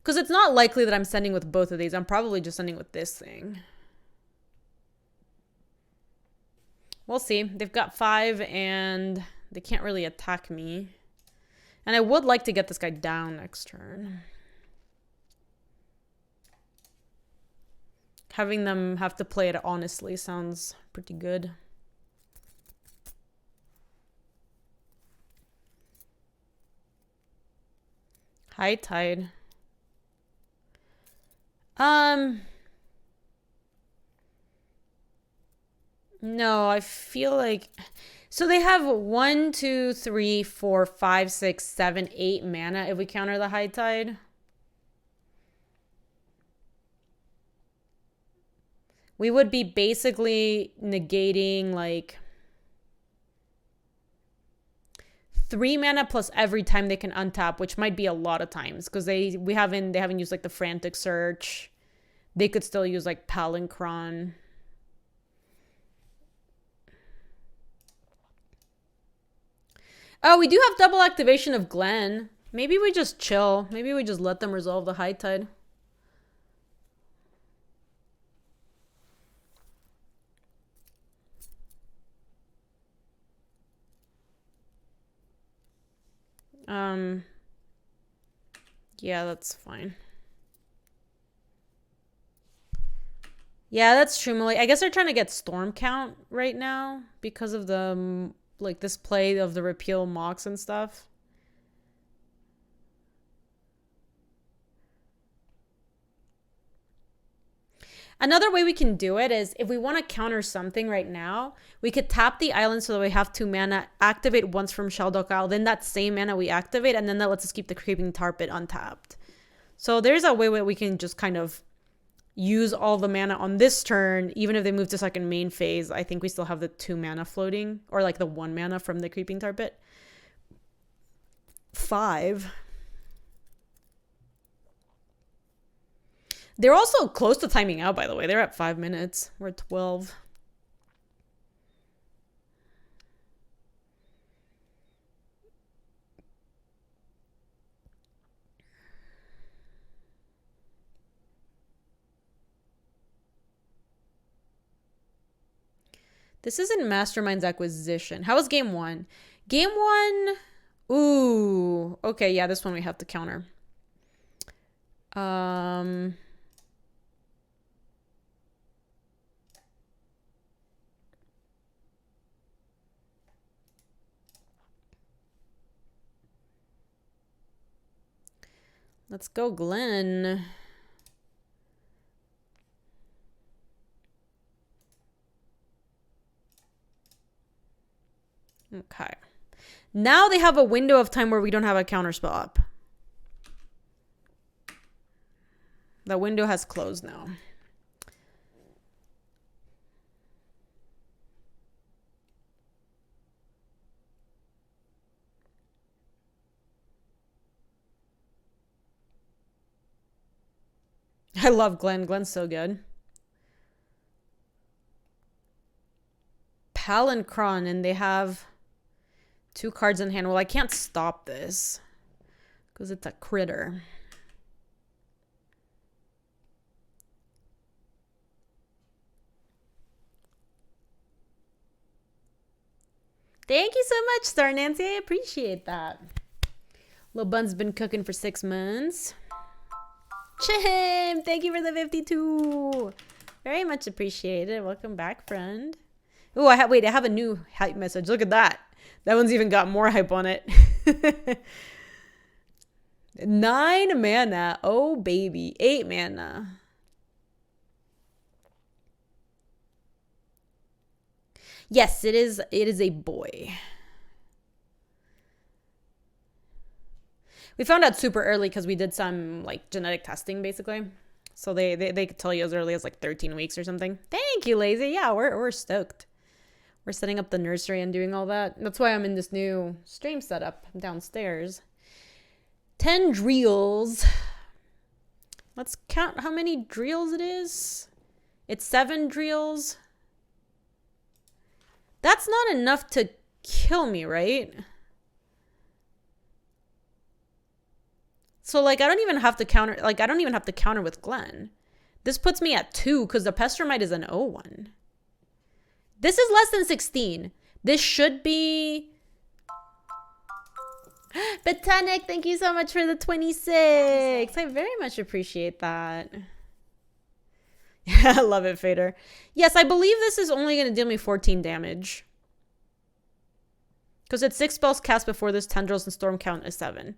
Because it's not likely that I'm sending with both of these. I'm probably just sending with this thing. We'll see. They've got 5 and they can't really attack me. And I would like to get this guy down next turn. Having them have to play it honestly sounds pretty good. High Tide. No, I feel like... So they have 1, 2, 3, 4, 5, 6, 7, 8 mana if we counter the High Tide. We would be basically negating like 3 mana plus every time they can untap, which might be a lot of times because they haven't used like the Frantic Search. They could still use like Palinchron. Oh, we do have double activation of Glenn. Maybe we just chill. Maybe we just let them resolve the High Tide. Yeah, that's fine. Yeah, that's true, Malay. I guess they're trying to get storm count right now because of the like this play of the repeal mocks and stuff. Another way we can do it is if we want to counter something right now, we could tap the island so that we have 2 mana, activate once from Shelldock Isle, then that same mana we activate, and then that lets us keep the Creeping Tar Pit untapped. So there's a way where we can just kind of use all the mana on this turn, even if they move to second main phase. I think we still have the 2 mana floating, or like the 1 mana from the Creeping Tar Pit. 5. They're also close to timing out, by the way. They're at 5 minutes. We're at 12. This isn't Mastermind's Acquisition. How was game 1? Game 1... Ooh. Okay, yeah, this one we have to counter. Let's go, Glenn. Okay. Now they have a window of time where we don't have a counter spell up. The window has closed now. I love Glenn. Glenn's so good. Palancron, and they have 2 cards in hand. Well, I can't stop this because it's a critter. Thank you so much, Star Nancy. I appreciate that. Lil Bun's been cooking for 6 months. Chim, thank you for the 52. Very much appreciated. Welcome back, friend. Oh, I have a new hype message. Look at that. That one's even got more hype on it. 9 mana. Oh, baby. 8 mana. Yes, it is a boy. We found out super early because we did some like genetic testing basically. So they could tell you as early as like 13 weeks or something. Thank you, Lazy. Yeah, we're stoked. We're setting up the nursery and doing all that. That's why I'm in this new stream setup downstairs. 10 drills. Let's count how many drills it is. It's 7 drills. That's not enough to kill me, right? So, like, I don't even have to counter. Like, I don't even have to counter with Glenn. This puts me at 2 because the Pestromite is an 0-1. This is less than 16. This should be... Botanic, thank you so much for the 26. I very much appreciate that. Yeah, I love it, Fader. Yes, I believe this is only going to deal me 14 damage. Because it's 6 spells cast before this, Tendrils and Storm count is 7.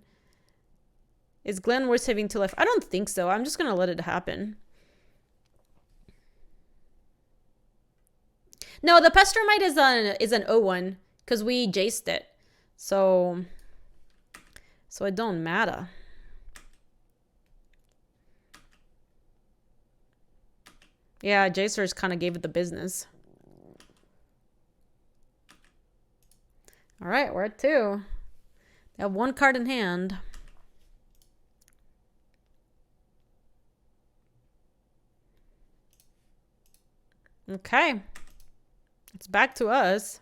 Is Glenn worth saving 2 life? I don't think so. I'm just going to let it happen. No, the Pestromite is an 0-1 because we jaced it. So it don't matter. Yeah, Jacers kind of gave it the business. All right, we're at 2. They have 1 card in hand. Okay. It's back to us.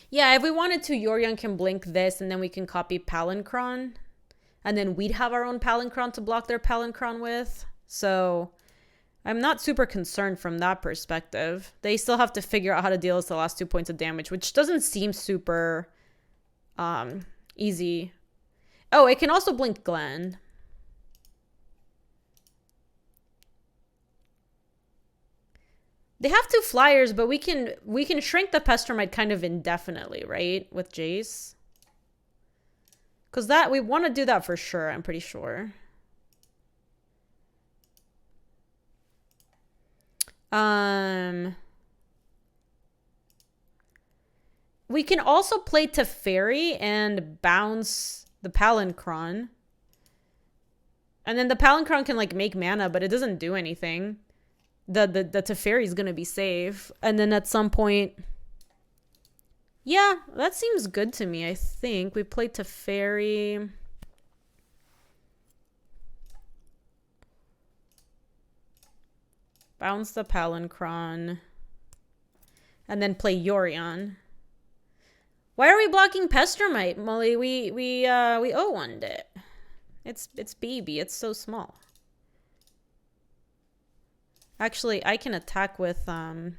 Yeah, if we wanted to, Yorion can blink this and then we can copy Palancron. And then we'd have our own Palancron to block their Palancron with. So I'm not super concerned from that perspective. They still have to figure out how to deal with the last 2 points of damage, which doesn't seem super easy. Oh, it can also blink Glenn. They have 2 flyers, but we can shrink the Pestermite kind of indefinitely, right? With Jace. Because that we want to do that for sure, I'm pretty sure. We can also play Teferi and bounce the Palinchron. And then the Palinchron can like make mana, but it doesn't do anything. The Teferi is gonna be safe. And then at some point, yeah, that seems good to me. I think we play Teferi. Bounce the Palinchron. And then play Yorion. Why are we blocking Pestermite, Molly? We O1'd it. It's baby. It's so small. Actually, I can attack with Glenn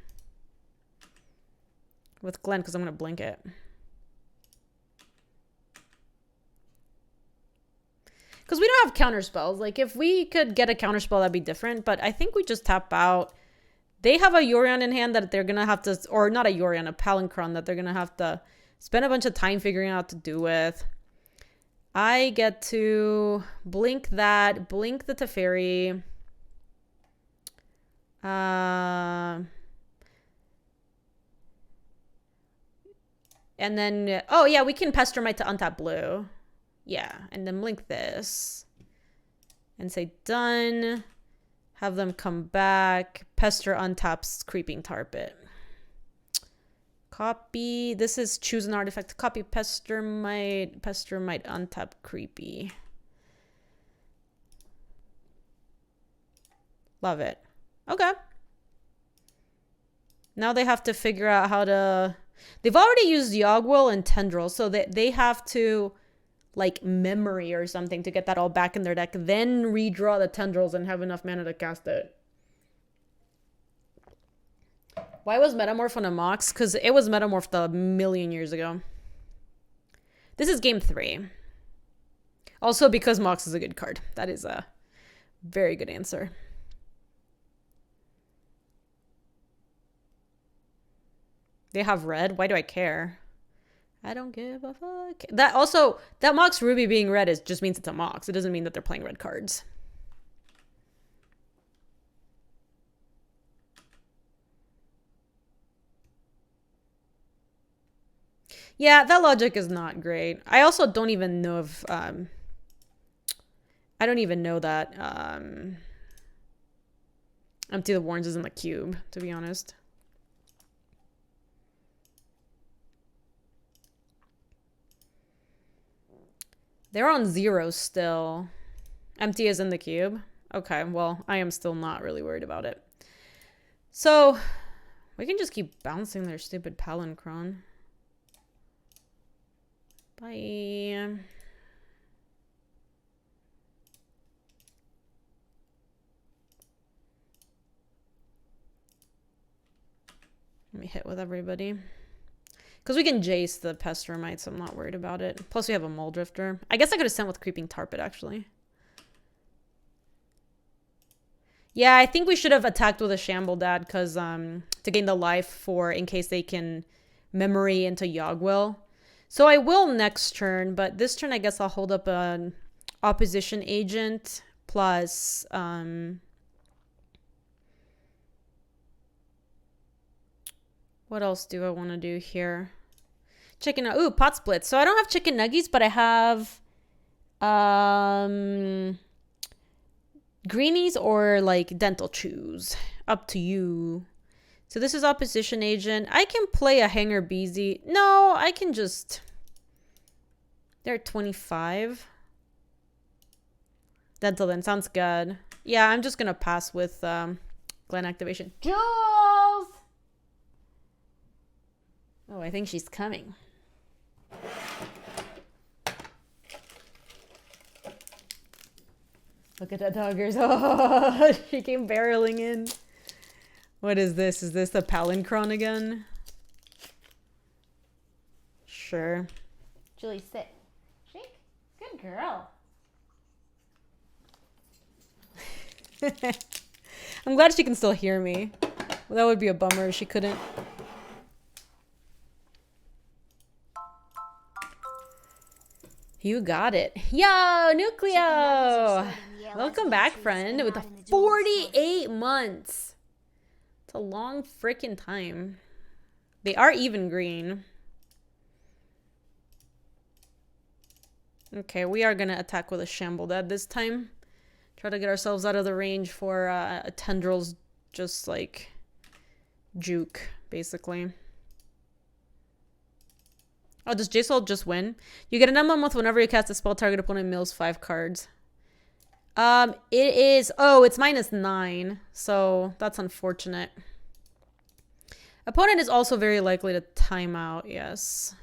because I'm gonna blink it. Because we don't have counter spells. Like if we could get a counter spell, that'd be different. But I think we just tap out. They have a Yorion in hand that they're gonna have to, or not a Yorion, a Palinchron that they're gonna have to spend a bunch of time figuring out what to do with. I get to blink that, blink the Teferi. And then, oh yeah, we can Pestermite to untap blue. Yeah, and then blink this. And say done. Have them come back. Pester untaps Creeping Tarpit. Copy. This is choose an artifact. Copy Pestermite. Pestermite untap Creepy. Love it. Okay. Now they have to figure out how to... They've already used Yogwill and Tendril, so that they have to like memory or something to get that all back in their deck, then redraw the Tendrils and have enough mana to cast it. Why was Metamorph on a Mox? Because it was Metamorphed a million years ago. This is game 3. Also because Mox is a good card. That is a very good answer. They have red. Why do I care? I don't give a fuck. That also, that Mox Ruby being red just means it's a Mox. It doesn't mean that they're playing red cards. Yeah, that logic is not great. I also don't even know if I don't even know that Empty the Warrens is in the cube, to be honest. They're on 0 still. Empty is in the cube. Okay, well, I am still not really worried about it. So, we can just keep bouncing their stupid Palinchron. Bye. Let me hit with everybody. Because we can Jace the Pestermite, so I'm not worried about it. Plus we have a Mole Drifter. I guess I could have sent with Creeping Tarpit, actually. Yeah, I think we should have attacked with a Shamble Dad, because to gain the life for in case they can memory into Yogwill. So I will next turn, but this turn I guess I'll hold up an Opposition Agent plus what else do I want to do here? Chicken, ooh, Pot Split. So I don't have Chicken Nuggies, but I have Greenies or like Dental Chews. Up to you. So this is Opposition Agent. I can play a Hanger Beezy. No, I can just... They're at 25. Dental then. Sounds good. Yeah, I'm just going to pass with Glen activation. Jules! Oh, I think she's coming. Look at that doggers. Oh, she came barreling in. What is this? Is this the Palincron again? Sure. Julie, sit. Shake. Good girl. I'm glad she can still hear me. Well, that would be a bummer if she couldn't. You got it. Yo, Nucleo! Welcome back, friend, with the 48 months. It's a long freaking time. They are even green. Okay, we are going to attack with a Shamble Dad this time. Try to get ourselves out of the range for a Tendrils just like juke, basically. Oh, does J-Soul just win? You get an emblem with whenever you cast a spell, target opponent mills 5 cards. It is... Oh, it's -9. So, that's unfortunate. Opponent is also very likely to time out, yes.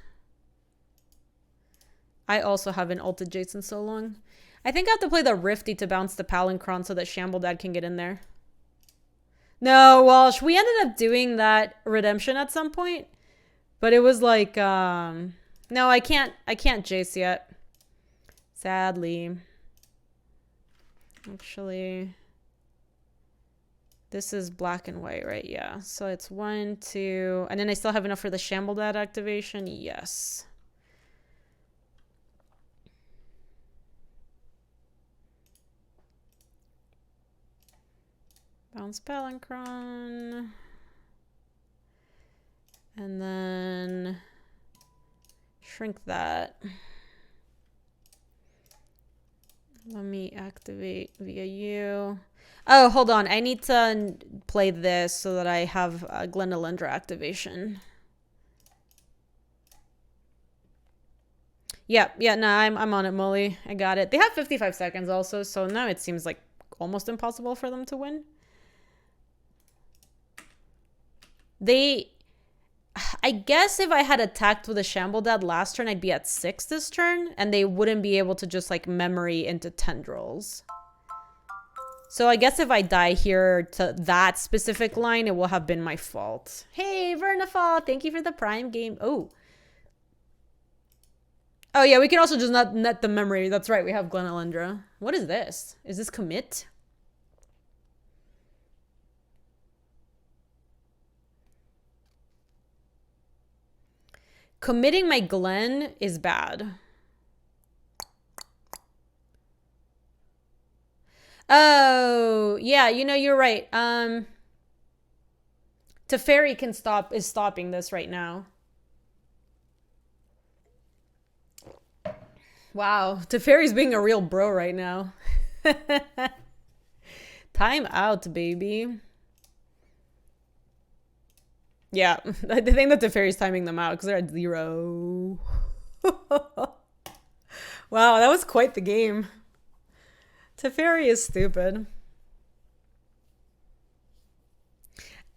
I also haven't ulted Jason so long. I think I have to play the Rifty to bounce the Palincron so that Shamble Dad can get in there. No, Walsh. We ended up doing that redemption at some point. But it was like, no, I can't Jace yet. Sadly. Actually, this is black and white, right? Yeah. So it's 1, 2, and then I still have enough for the Shamble Dad activation. Yes. Bounce Palincron. And then shrink that. Let me activate via you. Oh, hold on. I need to play this so that I have a Glendalindra activation. Yeah, no, I'm on it, Molly. I got it. They have 55 seconds also, so now it seems like almost impossible for them to win. I guess if I had attacked with a Shamble Dad last turn, I'd be at 6 this turn, and they wouldn't be able to just, like, memory into Tendrils. So I guess if I die here to that specific line, it will have been my fault. Hey, Vernafall, thank you for the Prime game. Oh. Oh, yeah, we can also just not net the memory. That's right, we have Glenalindra. What is this? Is this commit? Committing my Glen is bad. Oh, yeah, you know, you're right. Teferi is stopping this right now. Wow, Teferi's being a real bro right now. Time out, baby. Yeah, I think that Teferi's timing them out because they're at 0. Wow, that was quite the game. Teferi is stupid.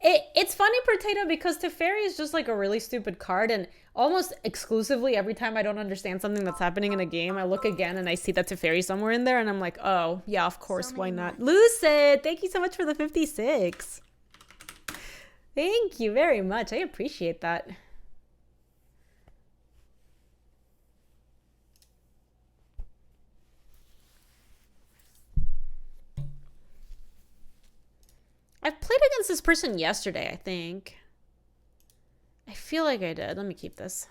It's funny, Potato, because Teferi is just like a really stupid card, and almost exclusively every time I don't understand something that's happening in a game, I look again and I see that Teferi somewhere in there, and I'm like, oh, yeah, of course, why not? Lucid, thank you so much for the 56. Thank you very much. I appreciate that. I've played against this person yesterday, I think. I feel like I did. Let me keep this.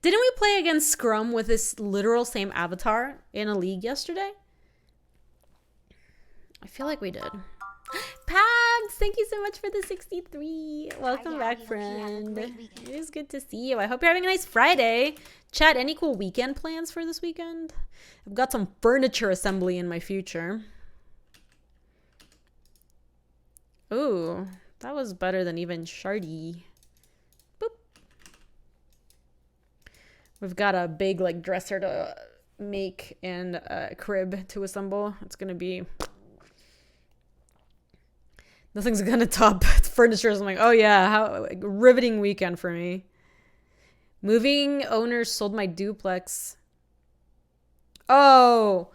Didn't we play against Scrum with this literal same avatar in a league yesterday? I feel like we did. Pabs, thank you so much for the 63. Welcome back, friend. It is good to see you. I hope you're having a nice Friday. Chat, any cool weekend plans for this weekend? I've got some furniture assembly in my future. Ooh, that was better than even Shardy. Boop. We've got a big like dresser to make and a crib to assemble. It's gonna be... Nothing's gonna top furniture. I'm like, oh yeah, how riveting weekend for me. Moving owners sold my duplex. Oh,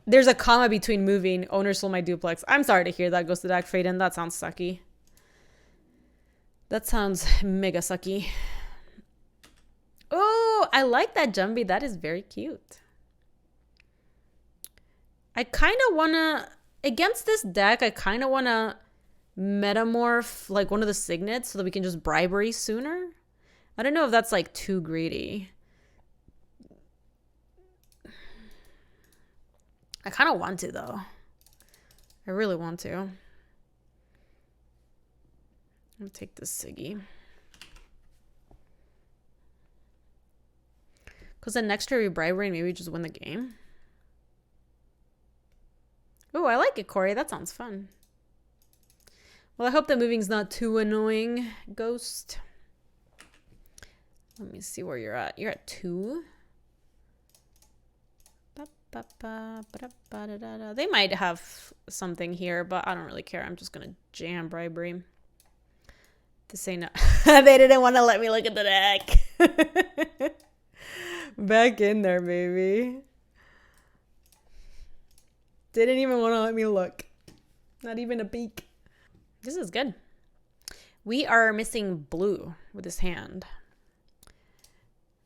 There's a comma between moving. Owner sold my duplex. I'm sorry to hear that. Goes to Dak Faden. That sounds sucky. That sounds mega sucky. Oh, I like that Jumbie. That is very cute. I kind of want to... Against this deck, I kind of want to metamorph like one of the signets so that we can just bribery sooner. I don't know if that's like too greedy. I kind of want to though. I really want to. I'll take this Siggy. Because then next year we bribery and maybe we just win the game. Oh, I like it, Corey. That sounds fun. Well, I hope the moving's not too annoying, Ghost. Let me see where you're at. You're at 2. They might have something here, but I don't really care. I'm just going to jam bribery. This ain't... They didn't want to let me look at the deck. Back in there, baby. Didn't even want to let me look. Not even a peek. This is good. We are missing blue with this hand.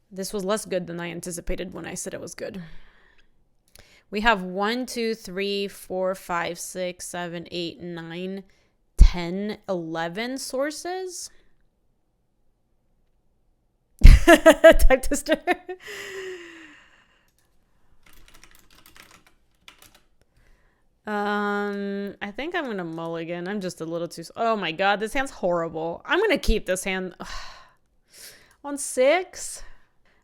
This was less good than I anticipated when I said it was good. We have 1, 2, 3, 4, 5, 6, 7, 8, 9, 10, 11 sources. Type twister. I think I'm gonna mulligan. I'm just a little too... Oh my god, this hand's horrible. I'm gonna keep this hand. On 6?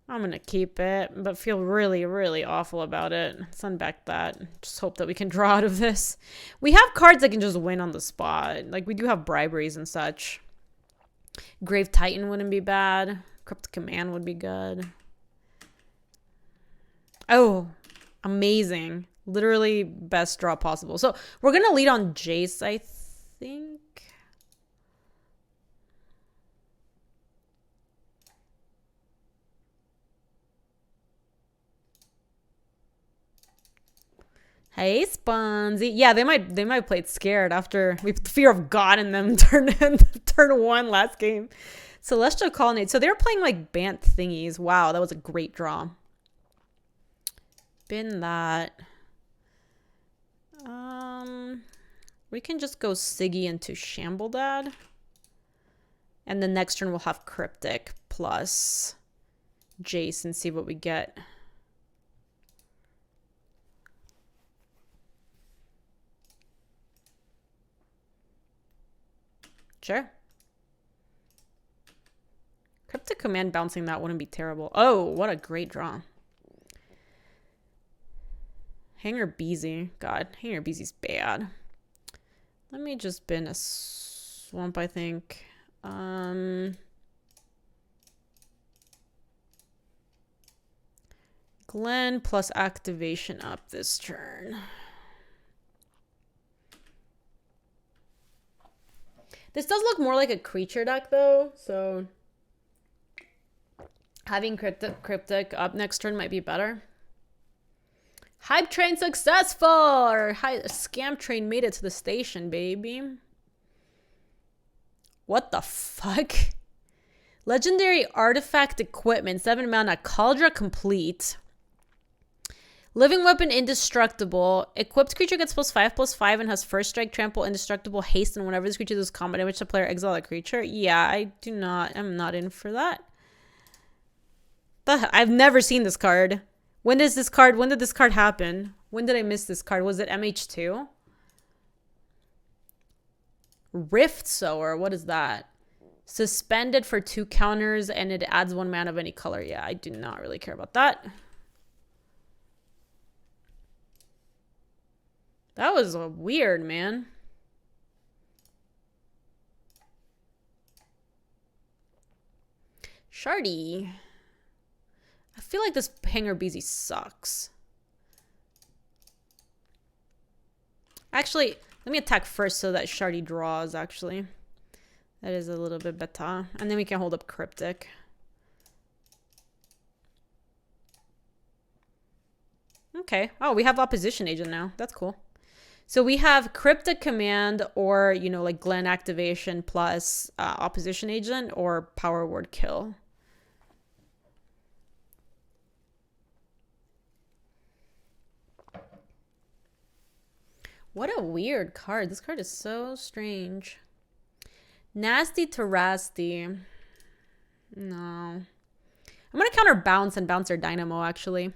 I'm gonna keep it, but feel really, really awful about it. Let's unback that. Just hope that we can draw out of this. We have cards that can just win on the spot. Like, we do have briberies and such. Grave Titan wouldn't be bad. Cryptic Command would be good. Oh, amazing. Literally best draw possible. So we're going to lead on Jace, I think. Hey, Spunsy. Yeah, they might play it scared after we put the fear of God in them turn 1 last game. Celestial Colonnade. So they're playing like Bant thingies. Wow, that was a great draw. Bin that. We can just go Siggy into Shambledad. And the next turn we'll have Cryptic plus Jace and see what we get. Sure. Cryptic Command bouncing that wouldn't be terrible. Oh, what a great draw. Hanger Beezy. God, Hanger Beezy's bad. Let me just bin a swamp, I think. Glen plus activation up this turn. This does look more like a creature deck, though, so having Cryptic up next turn might be better. Hype train successful! Our scam train made it to the station, baby. What the fuck? Legendary artifact equipment, 7 mana, Cauldron complete. Living weapon indestructible. Equipped creature gets +5/+5 and has first strike, trample, indestructible, haste, and whenever this creature does combat damage to player, exile a creature. Yeah, I'm not in for that. I've never seen this card. When did this card happen? When did I miss this card? Was it MH2? Rift Sower, what is that? Suspended for 2 counters and it adds 1 mana of any color. Yeah, I do not really care about that. That was weird, man. Shardy. I feel like this Hanger Beezy sucks. Actually, let me attack first so that Shardy draws, actually. That is a little bit better. And then we can hold up Cryptic. Okay. Oh, we have opposition agent now. That's cool. So we have Cryptic Command or, you know, like Glen activation plus opposition agent or power word kill. What a weird card. This card is so strange. Nasty Terasti. No. I'm going to counter bounce and bounce their dynamo, actually.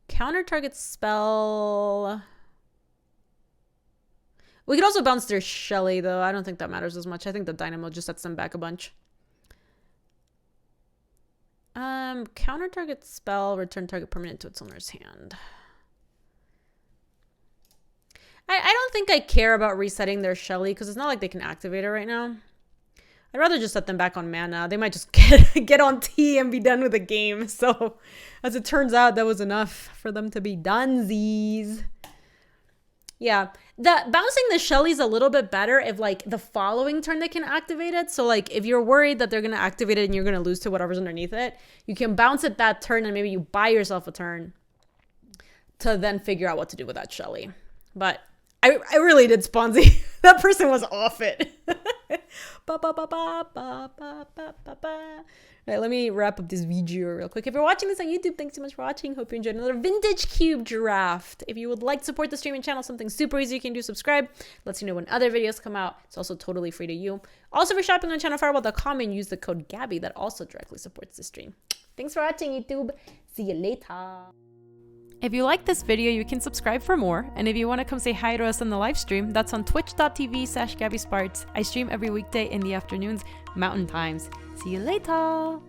Counter target spell. We could also bounce their Shelly, though. I don't think that matters as much. I think the dynamo just sets them back a bunch. Counter target spell, return target permanent to its owner's hand. I don't think I care about resetting their Shelly because it's not like they can activate it right now. I'd rather just set them back on mana. They might just get on T and be done with the game. So, as it turns out, that was enough for them to be donezies. Yeah, bouncing the Shelly's a little bit better if like the following turn they can activate it. So like if you're worried that they're going to activate it and you're going to lose to whatever's underneath it, you can bounce it that turn and maybe you buy yourself a turn to then figure out what to do with that Shelly. But I really did Sponzy. That person was off it. All right, let me wrap up this video real quick. If you're watching this on YouTube, thanks so much for watching. Hope you enjoyed another vintage cube draft. If you would like to support the streaming channel, something super easy you can do, subscribe. Lets you know when other videos come out. It's also totally free to you. Also, if you're shopping on channelfireball.com and use the code Gaby, that also directly supports the stream. Thanks for watching, YouTube. See you later. If you like this video, you can subscribe for more. And if you want to come say hi to us on the live stream, that's on twitch.tv/GabySpartz. I stream every weekday in the afternoons, Mountain Times. See you later.